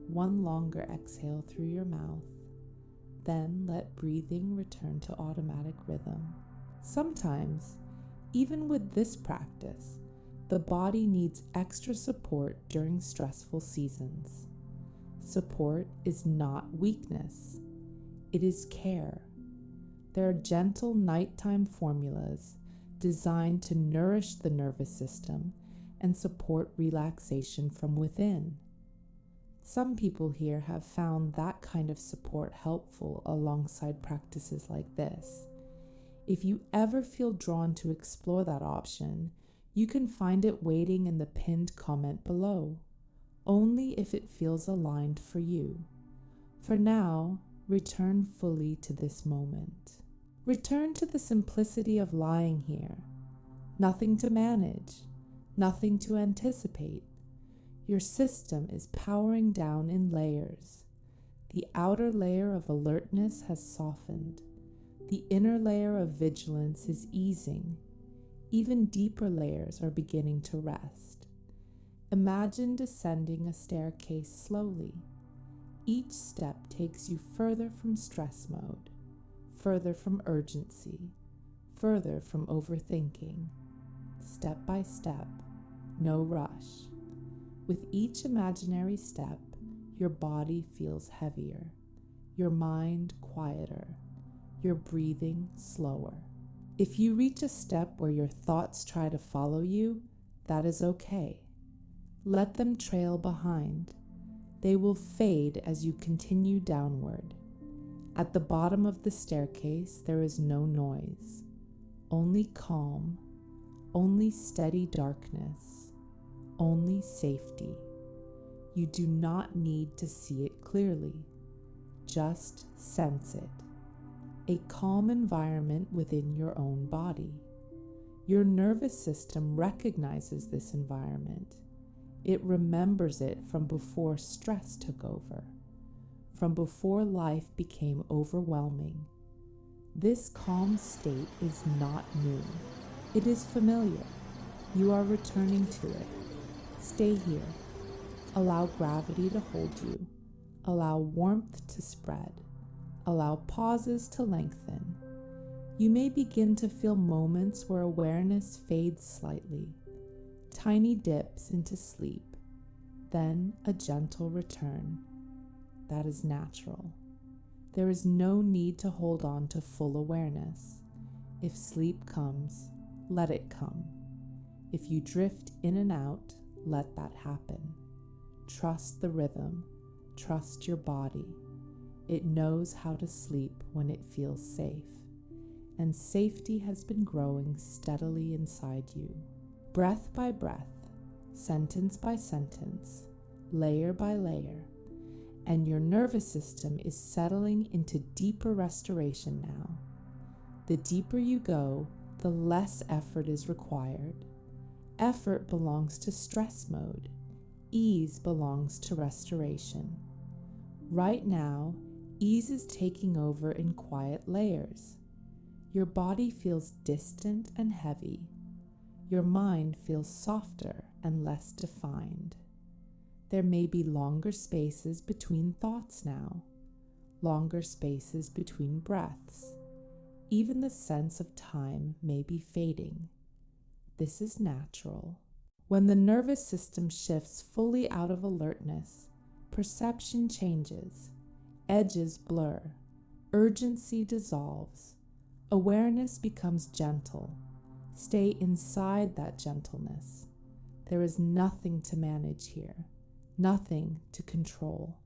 one longer exhale through your mouth. Then let breathing return to automatic rhythm. Sometimes, even with this practice, the body needs extra support during stressful seasons. Support is not weakness. It is care. There are gentle nighttime formulas designed to nourish the nervous system and support relaxation from within. Some people here have found that kind of support helpful alongside practices like this. If you ever feel drawn to explore that option, you can find it waiting in the pinned comment below, only if it feels aligned for you. For now, return fully to this moment. Return to the simplicity of lying here. Nothing to manage, nothing to anticipate. Your system is powering down in layers. The outer layer of alertness has softened. The inner layer of vigilance is easing. Even deeper layers are beginning to rest. Imagine descending a staircase slowly. Each step takes you further from stress mode, further from urgency, further from overthinking. Step by step, no rush. With each imaginary step, your body feels heavier, your mind quieter, your breathing slower. If you reach a step where your thoughts try to follow you, that is okay. Let them trail behind. They will fade as you continue downward. At the bottom of the staircase, there is no noise, only calm, only steady darkness, only safety. You do not need to see it clearly. Just sense it. A calm environment within your own body. Your nervous system recognizes this environment. It remembers it from before stress took over, from before life became overwhelming. This calm state is not new. It is familiar. You are returning to it. Stay here. Allow gravity to hold you. Allow warmth to spread. Allow pauses to lengthen. You may begin to feel moments where awareness fades slightly, tiny dips into sleep, then a gentle return. That is natural. There is no need to hold on to full awareness. If sleep comes, let it come. If you drift in and out, let that happen. Trust the rhythm. Trust your body. It knows how to sleep when it feels safe, and safety has been growing steadily inside you. Breath by breath, sentence by sentence, layer by layer, and your nervous system is settling into deeper restoration now. The deeper you go, the less effort is required. Effort belongs to stress mode. Ease belongs to restoration. Right now, ease is taking over in quiet layers. Your body feels distant and heavy. Your mind feels softer and less defined. There may be longer spaces between thoughts now, longer spaces between breaths. Even the sense of time may be fading. This is natural. When the nervous system shifts fully out of alertness, perception changes, edges blur, urgency dissolves, awareness becomes gentle. Stay inside that gentleness. There is nothing to manage here, nothing to control.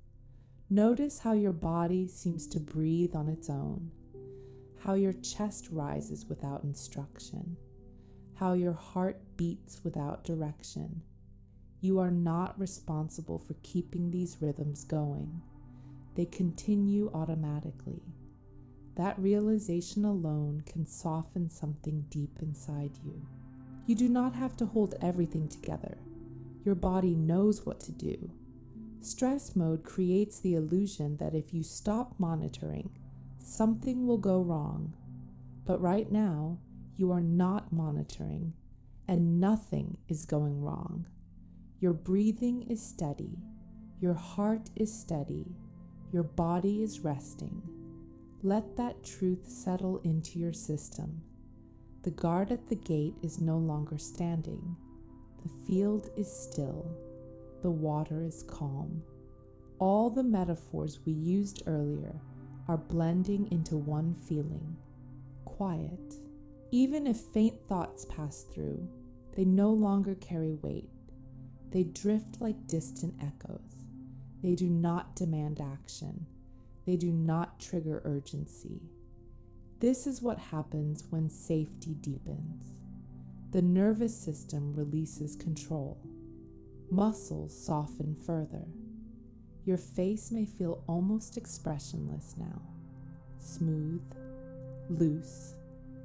Notice how your body seems to breathe on its own, how your chest rises without instruction, how your heart beats without direction. You are not responsible for keeping these rhythms going. They continue automatically. That realization alone can soften something deep inside you. You do not have to hold everything together. Your body knows what to do. Stress mode creates the illusion that if you stop monitoring, something will go wrong. But right now, you are not monitoring, and nothing is going wrong. Your breathing is steady. Your heart is steady. Your body is resting. Let that truth settle into your system. The guard at the gate is no longer standing. The field is still. The water is calm. All the metaphors we used earlier are blending into one feeling: quiet. Even if faint thoughts pass through, they no longer carry weight. They drift like distant echoes. They do not demand action. They do not trigger urgency. This is what happens when safety deepens. The nervous system releases control. Muscles soften further. Your face may feel almost expressionless now, smooth, loose,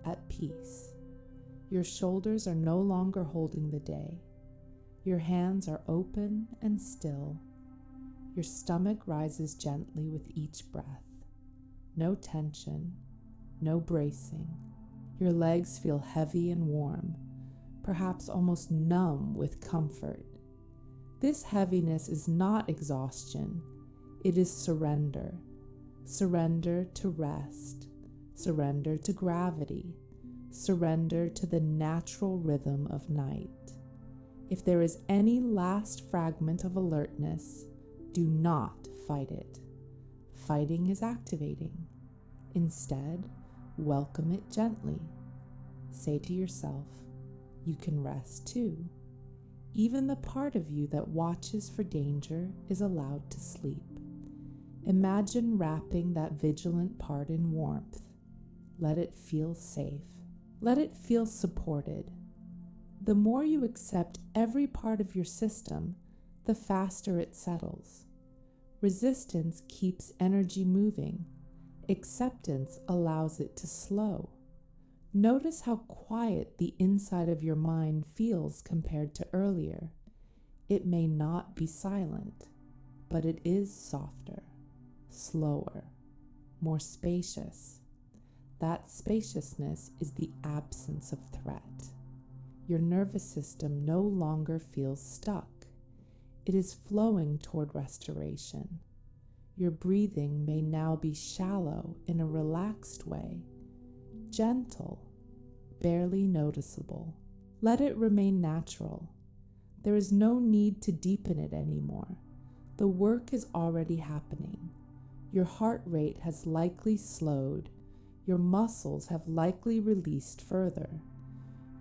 at peace. Your shoulders are no longer holding the day. Your hands are open and still. Your stomach rises gently with each breath. No tension, no bracing. Your legs feel heavy and warm, perhaps almost numb with comfort. This heaviness is not exhaustion. It is surrender. Surrender to rest. Surrender to gravity. Surrender to the natural rhythm of night. If there is any last fragment of alertness, do not fight it. Fighting is activating. Instead, welcome it gently. Say to yourself, you can rest too. Even the part of you that watches for danger is allowed to sleep. Imagine wrapping that vigilant part in warmth. Let it feel safe. Let it feel supported. The more you accept every part of your system, the faster it settles. Resistance keeps energy moving. Acceptance allows it to slow. Notice how quiet the inside of your mind feels compared to earlier. It may not be silent, but it is softer, slower, more spacious. That spaciousness is the absence of threat. Your nervous system no longer feels stuck. It is flowing toward restoration. Your breathing may now be shallow in a relaxed way, gentle, barely noticeable. Let it remain natural. There is no need to deepen it anymore. The work is already happening. Your heart rate has likely slowed. Your muscles have likely released further.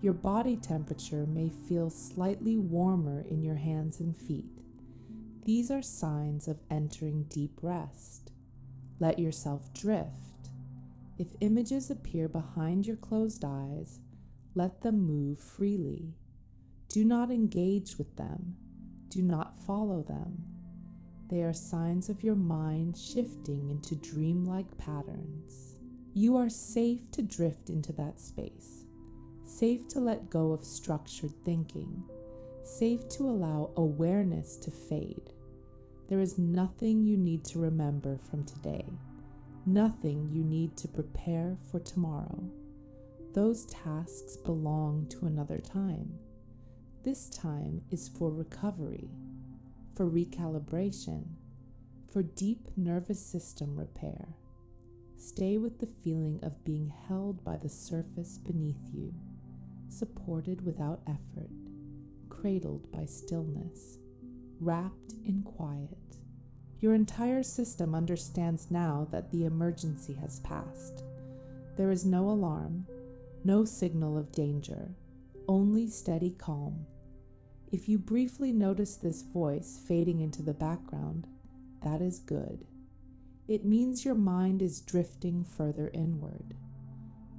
Your body temperature may feel slightly warmer in your hands and feet. These are signs of entering deep rest. Let yourself drift. If images appear behind your closed eyes, let them move freely. Do not engage with them. Do not follow them. They are signs of your mind shifting into dreamlike patterns. You are safe to drift into that space, safe to let go of structured thinking, safe to allow awareness to fade. There is nothing you need to remember from today, nothing you need to prepare for tomorrow. Those tasks belong to another time. This time is for recovery, for recalibration, for deep nervous system repair. Stay with the feeling of being held by the surface beneath you, supported without effort, cradled by stillness, wrapped in quiet. Your entire system understands now that the emergency has passed. There is no alarm, no signal of danger, only steady calm. If you briefly notice this voice fading into the background, that is good. It means your mind is drifting further inward.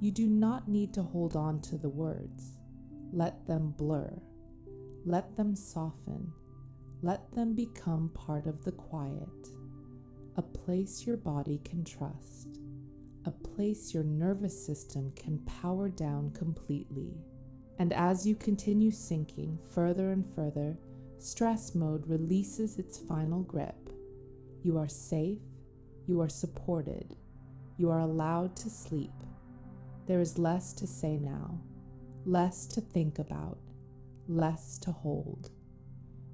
You do not need to hold on to the words. Let them blur. Let them soften. Let them become part of the quiet. A place your body can trust. A place your nervous system can power down completely. And as you continue sinking further and further, stress mode releases its final grip. You are safe. You are supported. You are allowed to sleep. There is less to say now, less to think about, less to hold.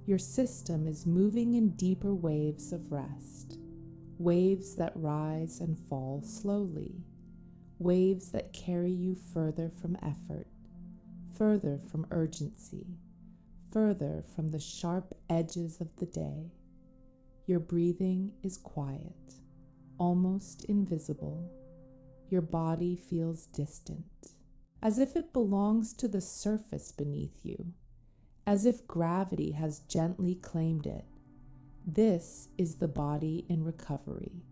Your system is moving in deeper waves of rest, waves that rise and fall slowly, waves that carry you further from effort, further from urgency, further from the sharp edges of the day. Your breathing is quiet, almost invisible. Your body feels distant, as if it belongs to the surface beneath you, as if gravity has gently claimed it. This is the body in recovery,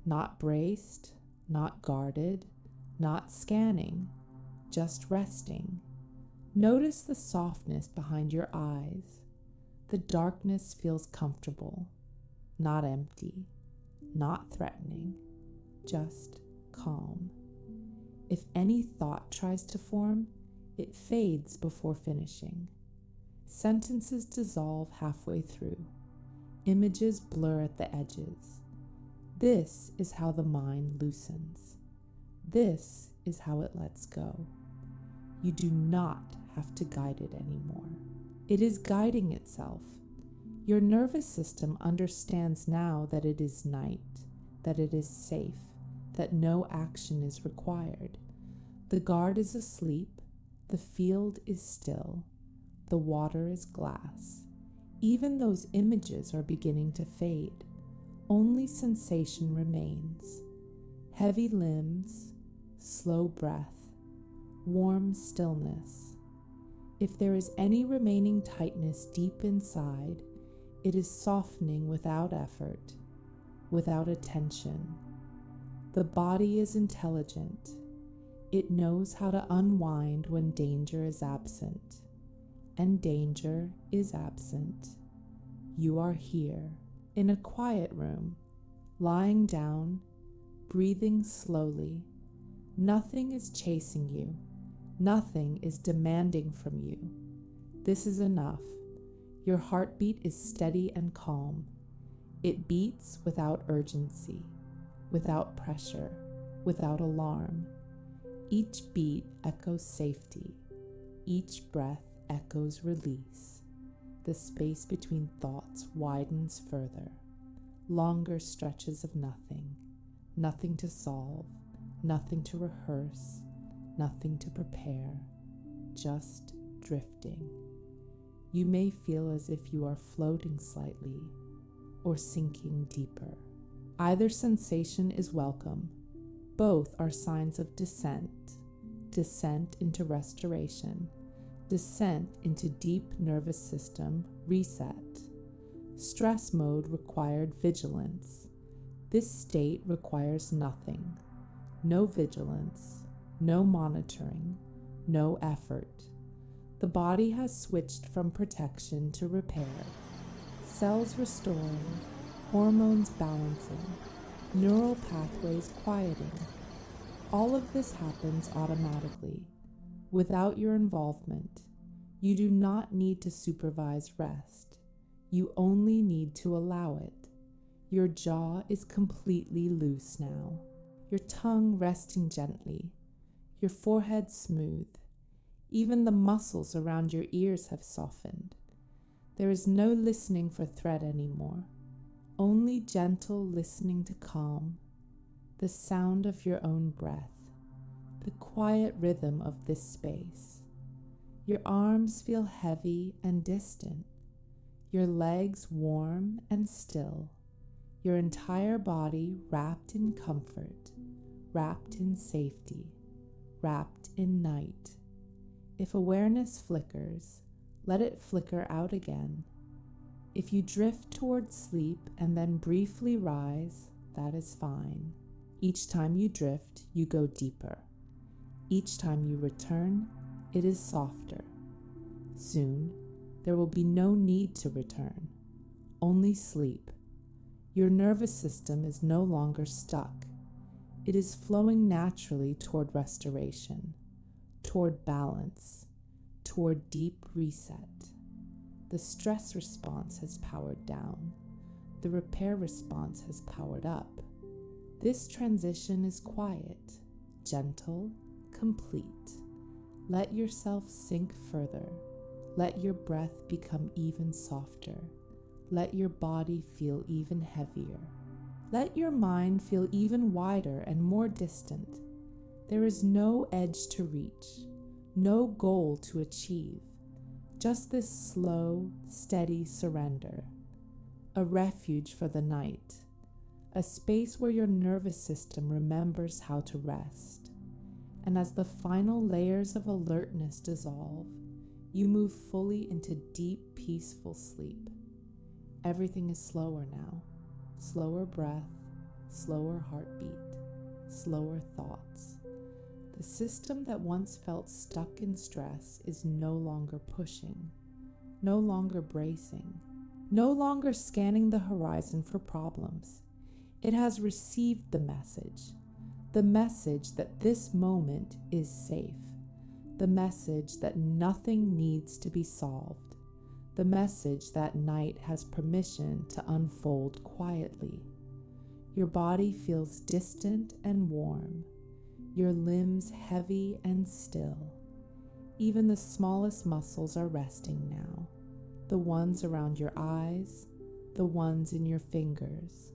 not braced, not guarded, not scanning, just resting. Notice the softness behind your eyes. The darkness feels comfortable, not empty, not threatening, just calm. If any thought tries to form, it fades before finishing. Sentences dissolve halfway through. Images blur at the edges. This is how the mind loosens. This is how it lets go. You do not have to guide it anymore. It is guiding itself. Your nervous system understands now that it is night, that it is safe, that no action is required. The guard is asleep, the field is still, the water is glass. Even those images are beginning to fade. Only sensation remains. Heavy limbs, slow breath, warm stillness. If there is any remaining tightness deep inside, it is softening without effort, without attention. The body is intelligent. It knows how to unwind when danger is absent. And danger is absent. You are here, in a quiet room, lying down, breathing slowly. Nothing is chasing you. Nothing is demanding from you. This is enough. Your heartbeat is steady and calm. It beats without urgency, without pressure, without alarm. Each beat echoes safety. Each breath echoes release. The space between thoughts widens further. Longer stretches of nothing. Nothing to solve, nothing to rehearse, nothing to prepare. Just drifting. You may feel as if you are floating slightly or sinking deeper. Either sensation is welcome. Both are signs of descent into restoration, descent into deep nervous system reset. Stress mode required vigilance. This state requires nothing. No vigilance, no monitoring, no effort. The body has switched from protection to repair, cells restoring, hormones balancing, neural pathways quieting. All of this happens automatically, without your involvement. You do not need to supervise rest. You only need to allow it. Your jaw is completely loose now, your tongue resting gently, your forehead smooth. Even the muscles around your ears have softened. There is no listening for threat anymore, only gentle listening to calm, the sound of your own breath, the quiet rhythm of this space. Your arms feel heavy and distant, your legs warm and still, your entire body wrapped in comfort, wrapped in safety, wrapped in night. If awareness flickers, let it flicker out again. If you drift towards sleep and then briefly rise, that is fine. Each time you drift, you go deeper. Each time you return, it is softer. Soon, there will be no need to return, only sleep. Your nervous system is no longer stuck. It is flowing naturally toward restoration, toward balance, toward deep reset. The stress response has powered down. The repair response has powered up. This transition is quiet, gentle, complete. Let yourself sink further. Let your breath become even softer. Let your body feel even heavier. Let your mind feel even wider and more distant. There is no edge to reach, no goal to achieve, just this slow, steady surrender. A refuge for the night, a space where your nervous system remembers how to rest. And as the final layers of alertness dissolve, you move fully into deep, peaceful sleep. Everything is slower now. Slower breath, slower heartbeat, slower thoughts. The system that once felt stuck in stress is no longer pushing, no longer bracing, no longer scanning the horizon for problems. It has received the message that this moment is safe, the message that nothing needs to be solved, the message that night has permission to unfold quietly. Your body feels distant and warm, your limbs heavy and still. Even the smallest muscles are resting now, the ones around your eyes, the ones in your fingers,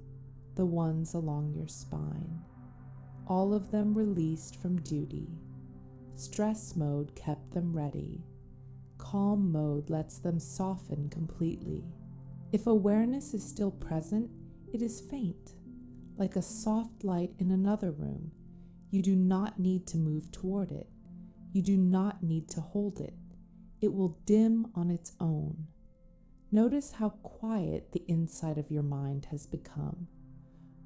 the ones along your spine. All of them released from duty. Stress mode kept them ready. Calm mode lets them soften completely. If awareness is still present, it is faint, like a soft light in another room. You do not need to move toward it. You do not need to hold it. It will dim on its own. Notice how quiet the inside of your mind has become.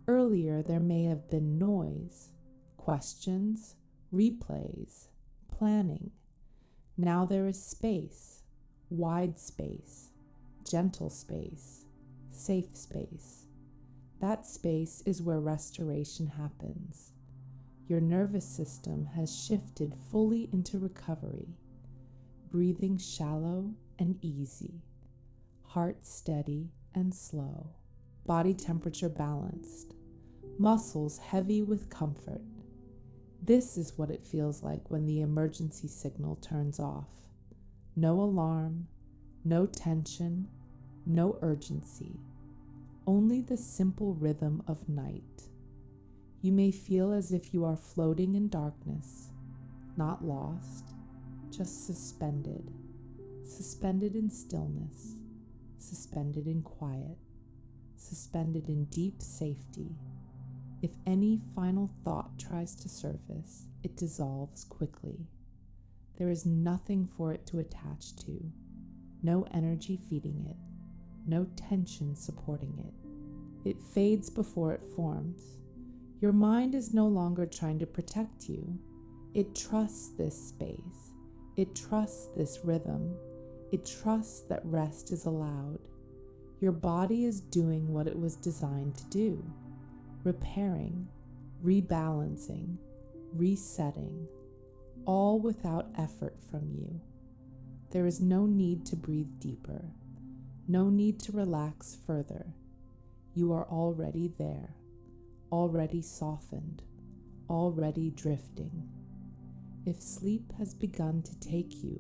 Earlier, there may have been noise, questions, replays, planning. Now there is space, wide space, gentle space, safe space. That space is where restoration happens. Your nervous system has shifted fully into recovery, breathing shallow and easy, heart steady and slow, body temperature balanced, muscles heavy with comfort. This is what it feels like when the emergency signal turns off. No alarm, no tension, no urgency, only the simple rhythm of night. You may feel as if you are floating in darkness, not lost, just suspended, suspended in stillness, suspended in quiet, suspended in deep safety. If any final thought tries to surface, it dissolves quickly. There is nothing for it to attach to, no energy feeding it, no tension supporting it. It fades before it forms. Your mind is no longer trying to protect you. It trusts this space. It trusts this rhythm. It trusts that rest is allowed. Your body is doing what it was designed to do, repairing, rebalancing, resetting, all without effort from you. There is no need to breathe deeper, no need to relax further. You are already there, already softened, already drifting. If sleep has begun to take you,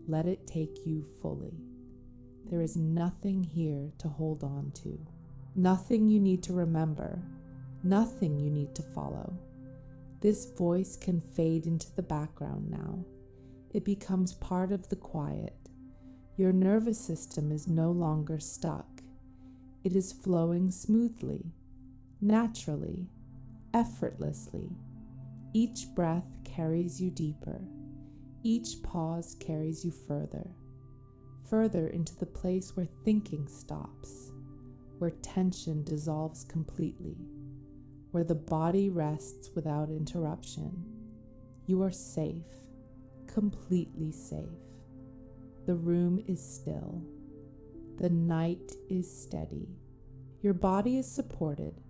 let it take you fully. There is nothing here to hold on to, nothing you need to remember, nothing you need to follow. This voice can fade into the background now. It becomes part of the quiet. Your nervous system is no longer stuck. It is flowing smoothly, naturally, effortlessly. Each breath carries you deeper. Each pause carries you further into the place where thinking stops, where tension dissolves completely, where the body rests without interruption. You are safe, completely safe. The room is still. The night is steady. Your body is supported.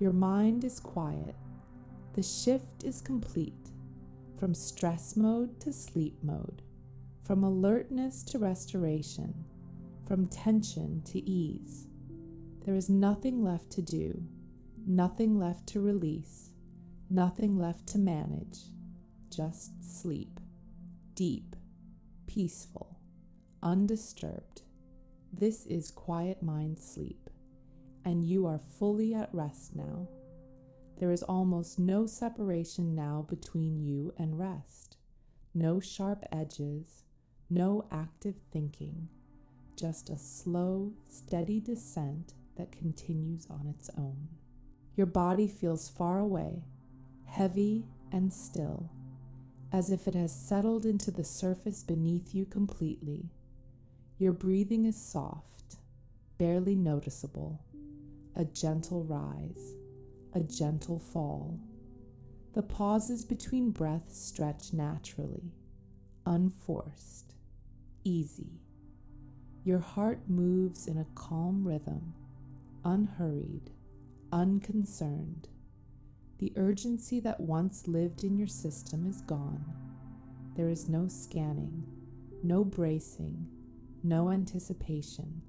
Your mind is quiet. The shift is complete, from stress mode to sleep mode, from alertness to restoration, from tension to ease. There is nothing left to do, nothing left to release, nothing left to manage. Just sleep, deep, peaceful, undisturbed. This is quiet mind sleep, and you are fully at rest now. There is almost no separation now between you and rest. No sharp edges, no active thinking, just a slow, steady descent that continues on its own. Your body feels far away, heavy and still, as if it has settled into the surface beneath you completely. Your breathing is soft, barely noticeable, a gentle rise, a gentle fall. The pauses between breaths stretch naturally, unforced, easy. Your heart moves in a calm rhythm, unhurried, unconcerned. The urgency that once lived in your system is gone. There is no scanning, no bracing, no anticipation,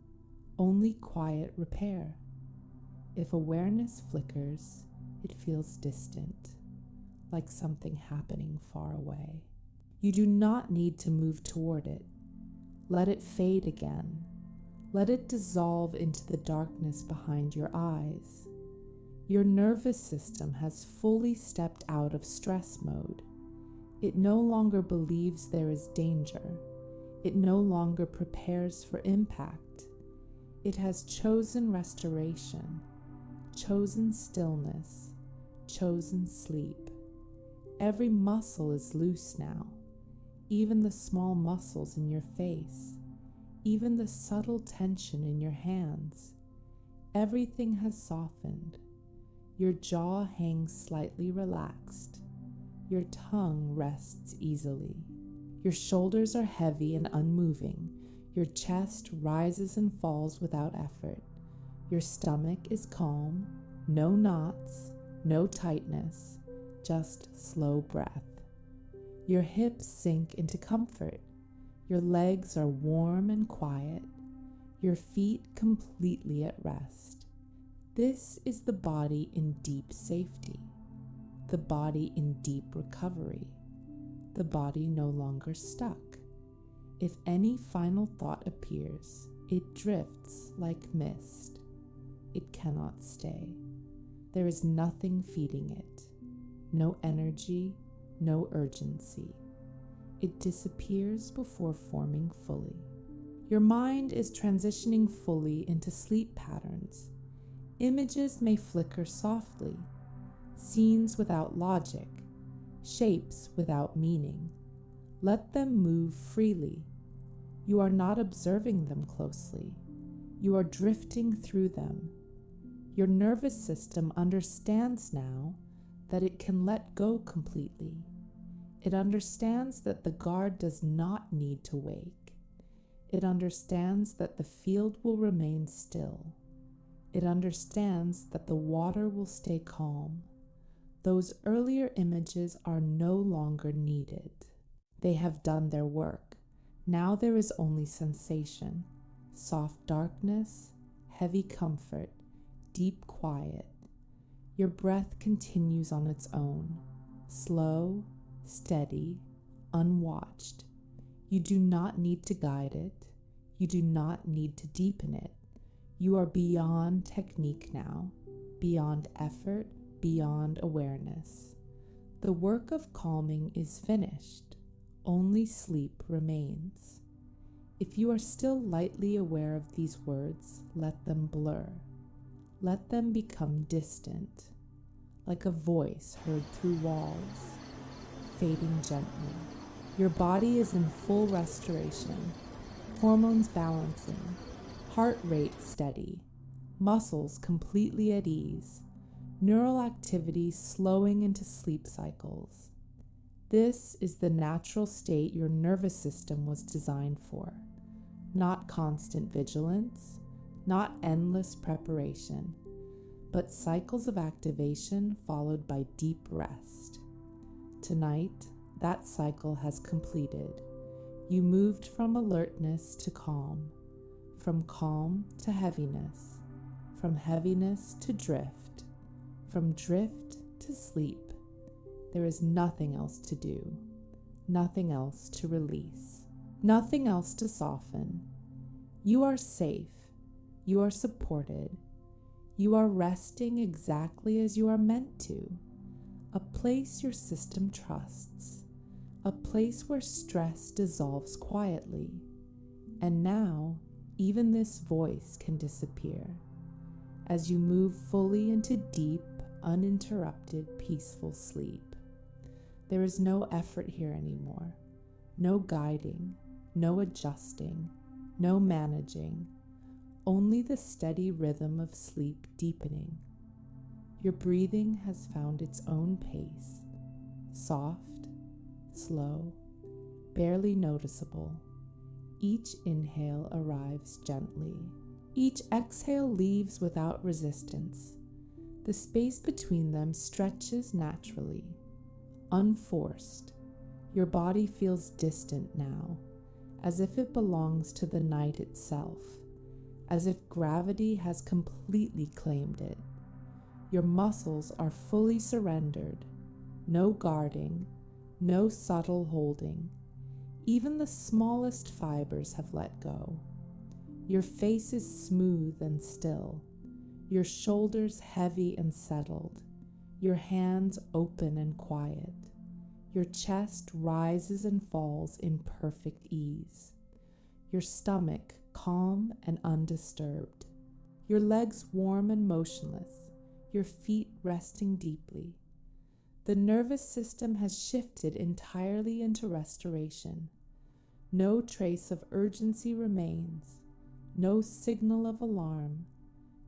only quiet repair. If awareness flickers, it feels distant, like something happening far away. You do not need to move toward it. Let it fade again. Let it dissolve into the darkness behind your eyes. Your nervous system has fully stepped out of stress mode. It no longer believes there is danger. It no longer prepares for impact. It has chosen restoration, chosen stillness, chosen sleep. Every muscle is loose now, even the small muscles in your face, even the subtle tension in your hands. Everything has softened. Your jaw hangs slightly relaxed. Your tongue rests easily. Your shoulders are heavy and unmoving. Your chest rises and falls without effort. Your stomach is calm, no knots, no tightness, just slow breath. Your hips sink into comfort. Your legs are warm and quiet. Your feet completely at rest. This is the body in deep safety, the body in deep recovery, the body no longer stuck. If any final thought appears, it drifts like mist. It cannot stay. There is nothing feeding it, no energy, no urgency. It disappears before forming fully. Your mind is transitioning fully into sleep patterns. Images may flicker softly, scenes without logic, shapes without meaning. Let them move freely. You are not observing them closely. You are drifting through them. Your nervous system understands now that it can let go completely. It understands that the guard does not need to wake. It understands that the field will remain still. It understands that the water will stay calm. Those earlier images are no longer needed. They have done their work. Now there is only sensation, soft darkness, heavy comfort, deep quiet. Your breath continues on its own, slow, steady, unwatched. You do not need to guide it. You do not need to deepen it. You are beyond technique now, beyond effort, beyond awareness. The work of calming is finished. Only sleep remains. If you are still lightly aware of these words, let them blur. Let them become distant, like a voice heard through walls, fading gently. Your body is in full restoration, hormones balancing, heart rate steady, muscles completely at ease, neural activity slowing into sleep cycles. This is the natural state your nervous system was designed for. Not constant vigilance, not endless preparation, but cycles of activation followed by deep rest. Tonight, that cycle has completed. You moved from alertness to calm, from calm to heaviness, from heaviness to drift, from drift to sleep. There is nothing else to do, nothing else to release, nothing else to soften. You are safe. You are supported. You are resting exactly as you are meant to. A place your system trusts. A place where stress dissolves quietly. And now, even this voice can disappear as you move fully into deep, uninterrupted, peaceful sleep. There is no effort here anymore. No guiding, no adjusting, no managing. Only the steady rhythm of sleep deepening. Your breathing has found its own pace, soft, slow, barely noticeable. Each inhale arrives gently. Each exhale leaves without resistance. The space between them stretches naturally, unforced. Your body feels distant now, as if it belongs to the night itself, as if gravity has completely claimed it. Your muscles are fully surrendered, no guarding, no subtle holding. Even the smallest fibers have let go. Your face is smooth and still, your shoulders heavy and settled, your hands open and quiet. Your chest rises and falls in perfect ease. Your stomach calm and undisturbed. Your legs warm and motionless, your feet resting deeply. The nervous system has shifted entirely into restoration. No trace of urgency remains, no signal of alarm,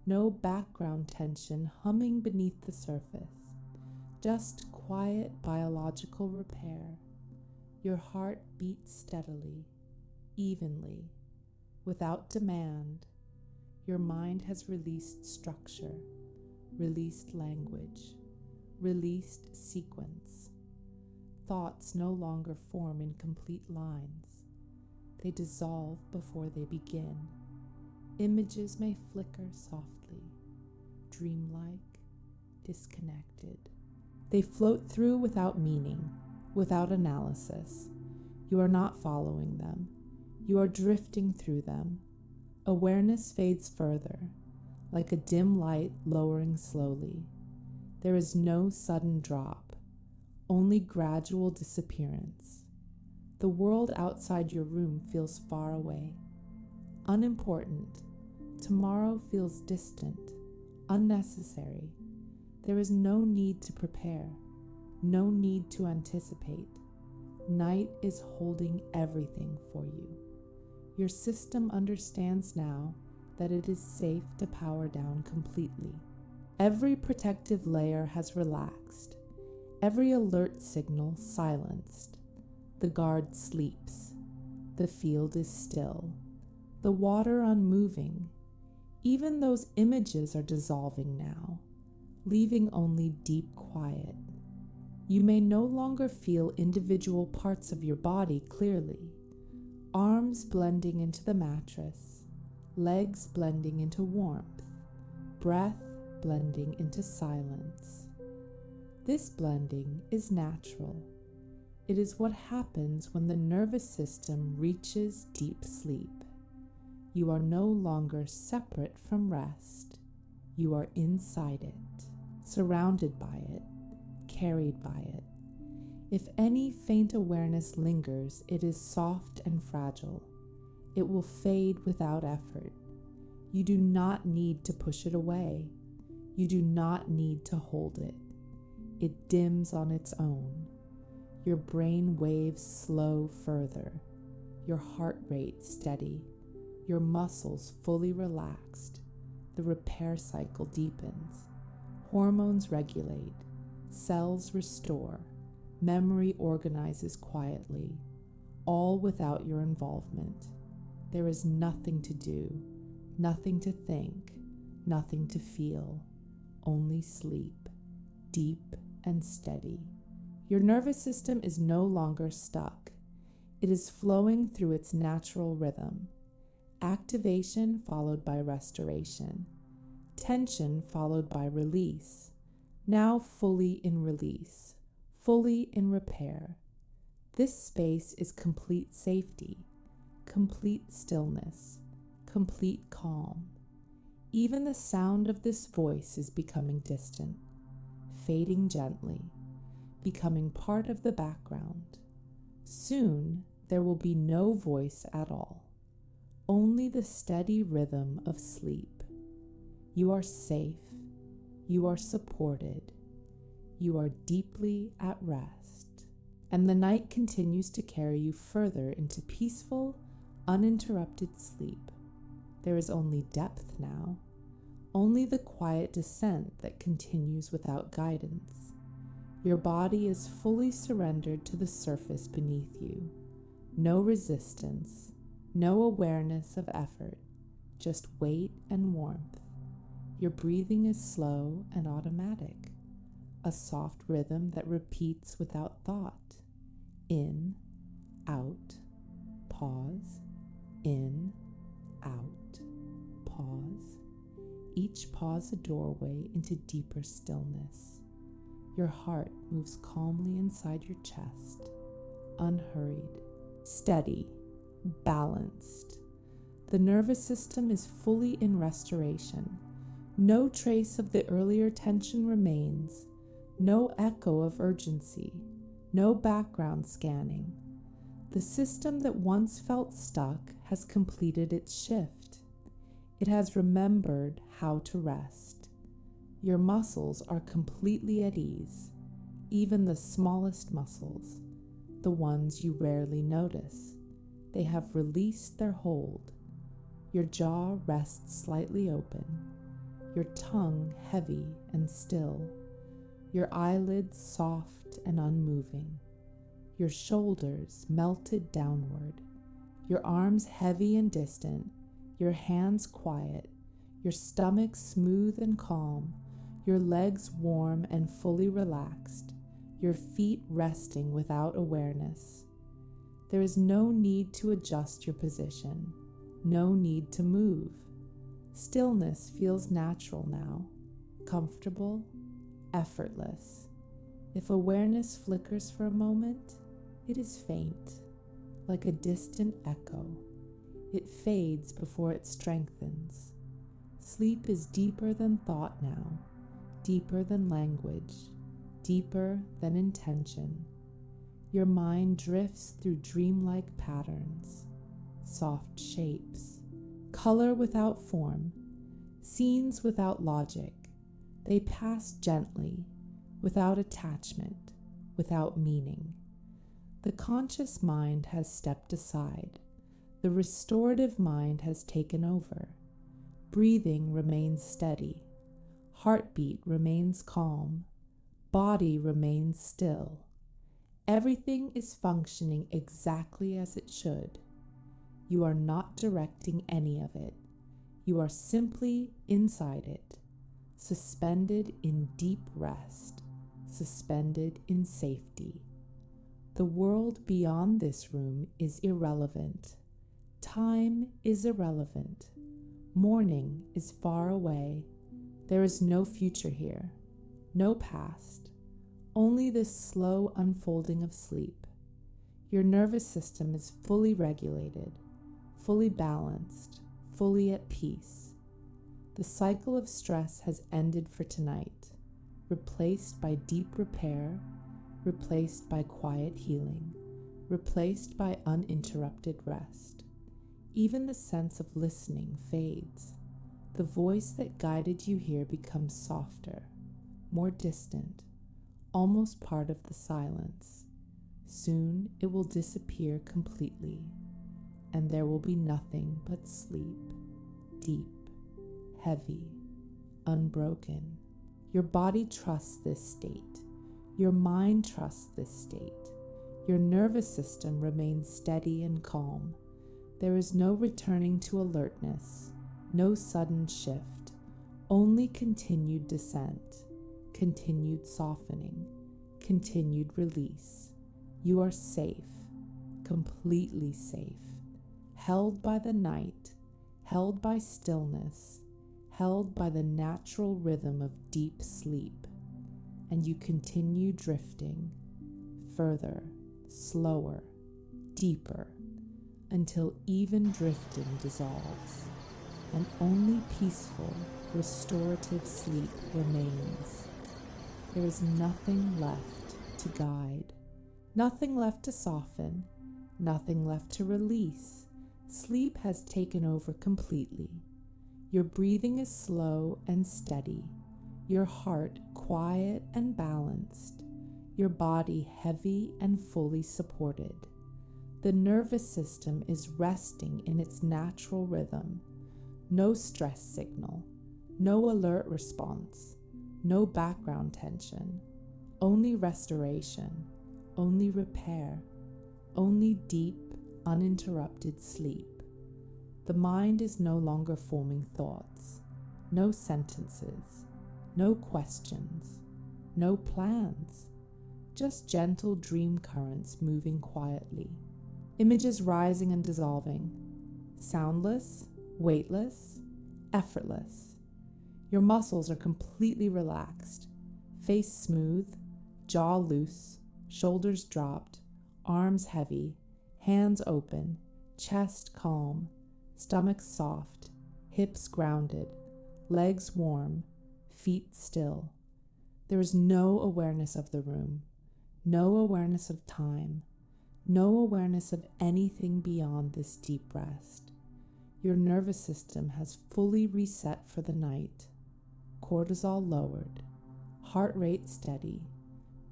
no background tension humming beneath the surface, just quiet biological repair. Your heart beats steadily, evenly, without demand. Your mind has released structure, released language, released sequence. Thoughts no longer form in complete lines. They dissolve before they begin. Images may flicker softly, dreamlike, disconnected. They float through without meaning, without analysis. You are not following them. You are drifting through them. Awareness fades further, like a dim light lowering slowly. There is no sudden drop, only gradual disappearance. The world outside your room feels far away, unimportant. Tomorrow feels distant, unnecessary. There is no need to prepare, no need to anticipate. Night is holding everything for you. Your system understands now that it is safe to power down completely. Every protective layer has relaxed, every alert signal silenced. The guard sleeps. The field is still. the water unmoving. Even those images are dissolving now, leaving only deep quiet. You may no longer feel individual parts of your body clearly. Arms blending into the mattress, legs blending into warmth, breath blending into silence. This blending is natural. It is what happens when the nervous system reaches deep sleep. You are no longer separate from rest. You are inside it, surrounded by it, carried by it. If any faint awareness lingers, it is soft and fragile. It will fade without effort. You do not need to push it away. You do not need to hold it. It dims on its own. Your brain waves slow further, your heart rate steady, your muscles fully relaxed. The repair cycle deepens. Hormones regulate, cells restore, memory organizes quietly, all without your involvement. There is nothing to do, nothing to think, nothing to feel, only sleep, deep and steady. Your nervous system is no longer stuck. It is flowing through its natural rhythm. Activation followed by restoration. Tension followed by release. Now fully in release, fully in repair. This space is complete safety, complete stillness, complete calm. Even the sound of this voice is becoming distant, fading gently, becoming part of the background. Soon, there will be no voice at all, only the steady rhythm of sleep. You are safe, you are supported, you are deeply at rest, and the night continues to carry you further into peaceful, uninterrupted sleep. There is only depth now, only the quiet descent that continues without guidance. Your body is fully surrendered to the surface beneath you. No resistance, no awareness of effort, just weight and warmth. Your breathing is slow and automatic, a soft rhythm that repeats without thought. In, out, pause, in, out, pause. Each pause a doorway into deeper stillness. Your heart moves calmly inside your chest, unhurried, steady, balanced. The nervous system is fully in restoration. No trace of the earlier tension remains, no echo of urgency, no background scanning. The system that once felt stuck has completed its shift. It has remembered how to rest. Your muscles are completely at ease, even the smallest muscles, the ones you rarely notice. They have released their hold. Your jaw rests slightly open, your tongue heavy and still, your eyelids soft and unmoving, your shoulders melted downward, your arms heavy and distant, your hands quiet, your stomach smooth and calm, your legs warm and fully relaxed, your feet resting without awareness. There is no need to adjust your position, no need to move. Stillness feels natural now, comfortable, effortless. If awareness flickers for a moment, it is faint, like a distant echo. It fades before it strengthens. Sleep is deeper than thought now, deeper than language, deeper than intention. Your mind drifts through dreamlike patterns, soft shapes, color without form, scenes without logic. They pass gently, without attachment, without meaning. The conscious mind has stepped aside. The restorative mind has taken over. Breathing remains steady. Heartbeat remains calm. Body remains still. Everything is functioning exactly as it should. You are not directing any of it. You are simply inside it, suspended in deep rest, suspended in safety. The world beyond this room is irrelevant. Time is irrelevant. Morning is far away. There is no future here, no past, only this slow unfolding of sleep. Your nervous system is fully regulated, fully balanced, fully at peace. The cycle of stress has ended for tonight, replaced by deep repair, replaced by quiet healing, replaced by uninterrupted rest. Even the sense of listening fades. The voice that guided you here becomes softer, more distant, almost part of the silence. Soon it will disappear completely, and there will be nothing but sleep, deep, heavy, unbroken. Your body trusts this state. Your mind trusts this state. Your nervous system remains steady and calm. There is no returning to alertness, no sudden shift, only continued descent, continued softening, continued release. You are safe, completely safe, held by the night, held by stillness, held by the natural rhythm of deep sleep, and you continue drifting further, slower, deeper, until even drifting dissolves, and only peaceful, restorative sleep remains. There is nothing left to guide, nothing left to soften, nothing left to release. Sleep has taken over completely. Your breathing is slow and steady, your heart quiet and balanced, your body heavy and fully supported. The nervous system is resting in its natural rhythm. No stress signal, no alert response, no background tension, only restoration, only repair, only deep, uninterrupted sleep. The mind is no longer forming thoughts, no sentences, no questions, no plans, just gentle dream currents moving quietly. Images rising and dissolving, soundless, weightless, effortless. Your muscles are completely relaxed, face smooth, jaw loose, shoulders dropped, arms heavy, hands open, chest calm, stomach soft, hips grounded, legs warm, feet still. There is no awareness of the room, no awareness of time, no awareness of anything beyond this deep rest. Your nervous system has fully reset for the night. Cortisol lowered, heart rate steady,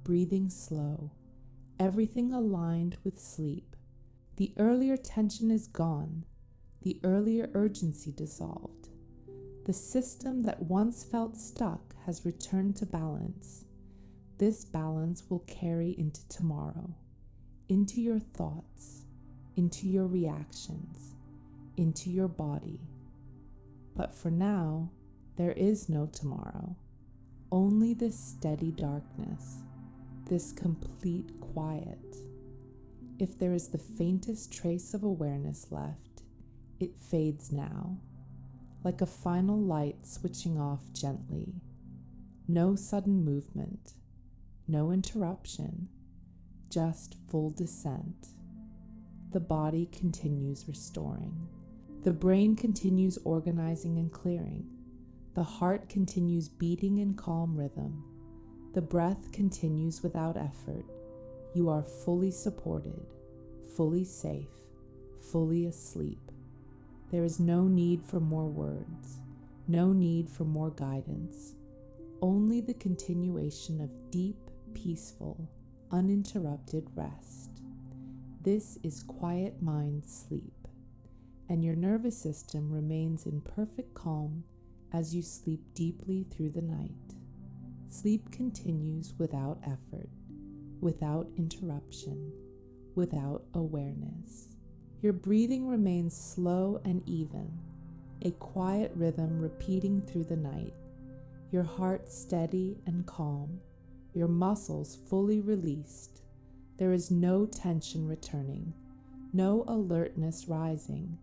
breathing slow, everything aligned with sleep. The earlier tension is gone, the earlier urgency dissolved. The system that once felt stuck has returned to balance. This balance will carry into tomorrow, into your thoughts, into your reactions, into your body. But for now, there is no tomorrow, only this steady darkness, this complete quiet. If there is the faintest trace of awareness left, it fades now, like a final light switching off gently. No sudden movement, no interruption, just full descent. The body continues restoring. The brain continues organizing and clearing. The heart continues beating in calm rhythm. The breath continues without effort. You are fully supported, fully safe, fully asleep. There is no need for more words, no need for more guidance, only the continuation of deep, peaceful, uninterrupted rest. This is quiet mind sleep, and your nervous system remains in perfect calm as you sleep deeply through the night. Sleep continues without effort, without interruption, without awareness. Your breathing remains slow and even, a quiet rhythm repeating through the night. Your heart steady and calm, your muscles fully released. There is no tension returning, no alertness rising.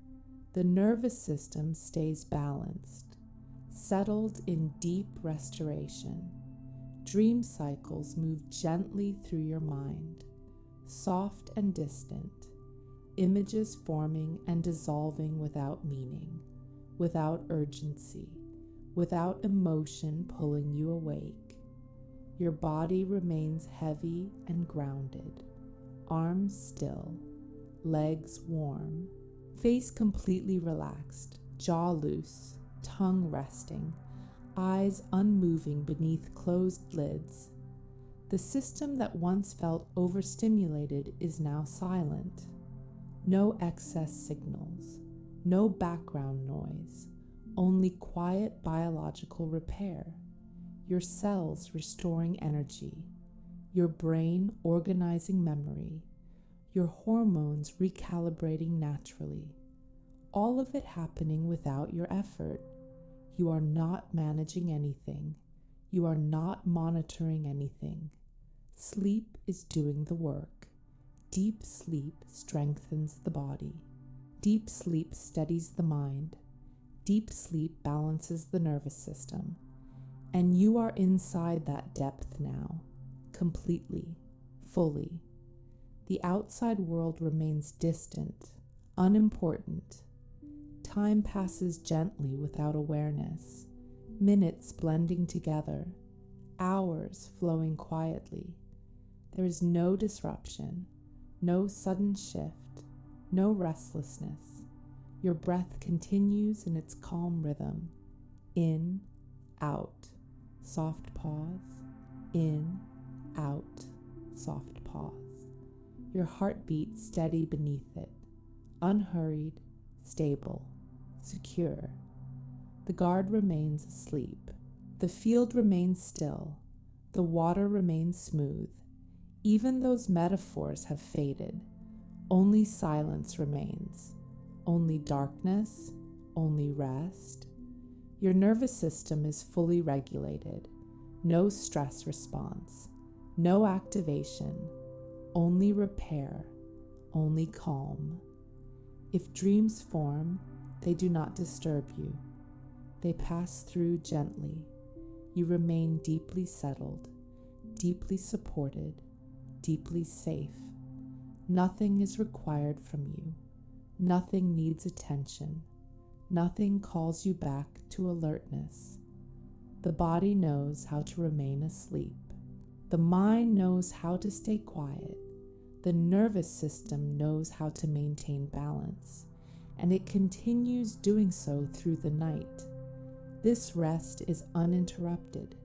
The nervous system stays balanced, settled in deep restoration. Dream cycles move gently through your mind, soft and distant, images forming and dissolving without meaning, without urgency, without emotion pulling you awake. Your body remains heavy and grounded, arms still, legs warm, face completely relaxed, jaw loose, tongue resting, eyes unmoving beneath closed lids. The system that once felt overstimulated is now silent. No excess signals, no background noise, only quiet biological repair. Your cells restoring energy, your brain organizing memory, your hormones recalibrating naturally. All of it happening without your effort. You are not managing anything. You are not monitoring anything. Sleep is doing the work. Deep sleep strengthens the body. Deep sleep steadies the mind. Deep sleep balances the nervous system. And you are inside that depth now, completely, fully. The outside world remains distant, unimportant. Time passes gently without awareness, minutes blending together, hours flowing quietly. There is no disruption, no sudden shift, no restlessness. Your breath continues in its calm rhythm. In, out, soft pause. In, out, soft pause. Your heartbeat steady beneath it, unhurried, stable, secure. The guard remains asleep. The field remains still. The water remains smooth. Even those metaphors have faded. Only silence remains. Only darkness. Only rest. Your nervous system is fully regulated. No stress response. No activation. Only repair. Only calm. If dreams form, they do not disturb you. They pass through gently. You remain deeply settled, deeply supported, deeply safe. Nothing is required from you. Nothing needs attention. Nothing calls you back to alertness. The body knows how to remain asleep. The mind knows how to stay quiet. The nervous system knows how to maintain balance, and it continues doing so through the night. This rest is uninterrupted.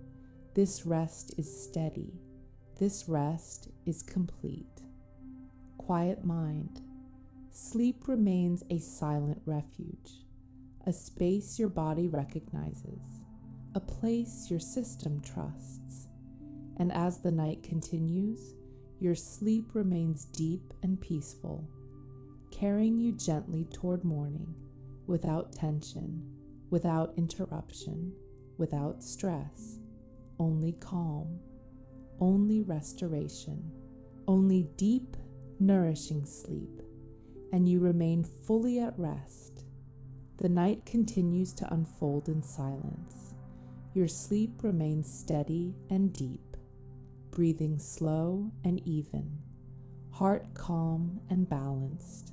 This rest is steady. This rest is complete. Quiet mind. Sleep remains a silent refuge, a space your body recognizes, a place your system trusts. And as the night continues, your sleep remains deep and peaceful, carrying you gently toward morning, without tension, without interruption, without stress, only calm, only restoration, only deep, nourishing sleep, and you remain fully at rest. The night continues to unfold in silence. Your sleep remains steady and deep, breathing slow and even, heart calm and balanced,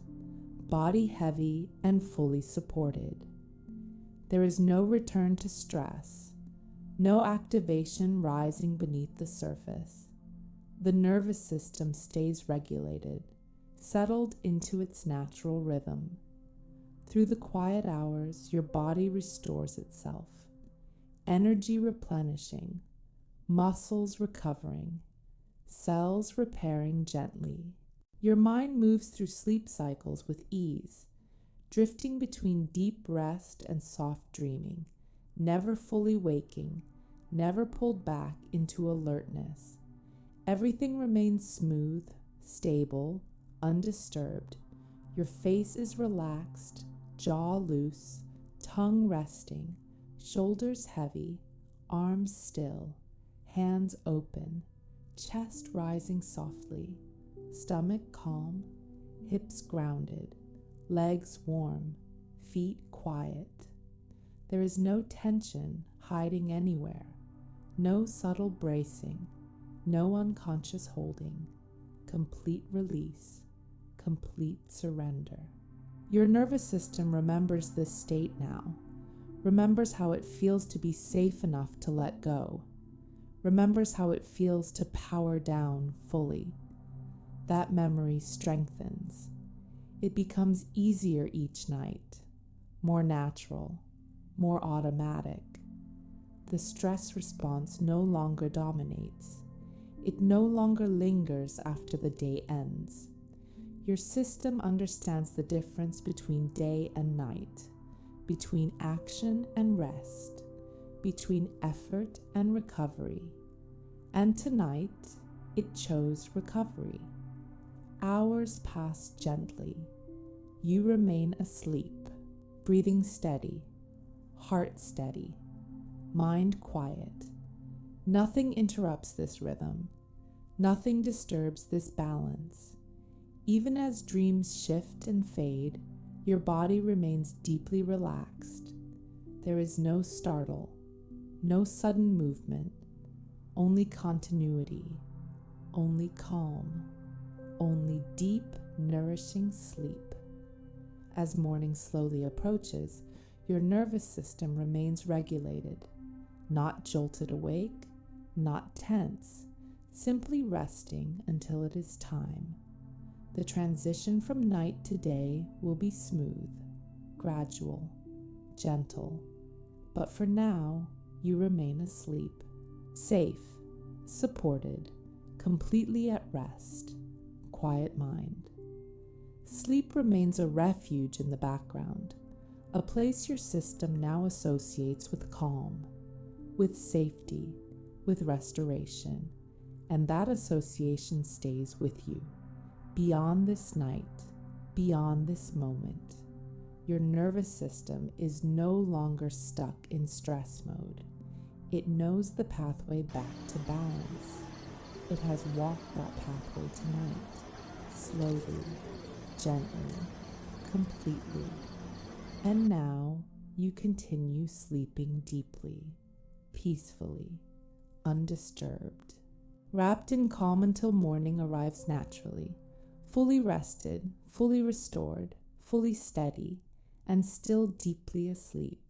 body heavy and fully supported. There is no return to stress, no activation rising beneath the surface. The nervous system stays regulated, settled into its natural rhythm. Through the quiet hours, your body restores itself, energy replenishing, muscles recovering, cells repairing gently. Your mind moves through sleep cycles with ease, drifting between deep rest and soft dreaming, never fully waking, never pulled back into alertness. Everything remains smooth, stable, undisturbed. Your face is relaxed, jaw loose, tongue resting, shoulders heavy, arms still, hands open, chest rising softly, stomach calm, hips grounded, legs warm, feet quiet. There is no tension hiding anywhere, no subtle bracing, no unconscious holding, complete release, complete surrender. Your nervous system remembers this state now, remembers how it feels to be safe enough to let go, remembers how it feels to power down fully. That memory strengthens. It becomes easier each night, more natural, more automatic. The stress response no longer dominates. It no longer lingers after the day ends. Your system understands the difference between day and night, between action and rest, between effort and recovery. And tonight, it chose recovery. Hours pass gently. You remain asleep, breathing steady, heart steady, mind quiet. Nothing interrupts this rhythm. Nothing disturbs this balance. Even as dreams shift and fade, your body remains deeply relaxed. There is no startle, no sudden movement, only continuity, only calm, only deep, nourishing sleep. As morning slowly approaches, your nervous system remains regulated, not jolted awake, not tense, simply resting until it is time. The transition from night to day will be smooth, gradual, gentle, but for now, you remain asleep, safe, supported, completely at rest, quiet mind. Sleep remains a refuge in the background, a place your system now associates with calm, with safety, with restoration, and that association stays with you. Beyond this night, beyond this moment, your nervous system is no longer stuck in stress mode. It knows the pathway back to balance. It has walked that pathway tonight, slowly, gently, completely. And now you continue sleeping deeply, peacefully, undisturbed, wrapped in calm until morning arrives naturally, fully rested, fully restored, fully steady, and still deeply asleep.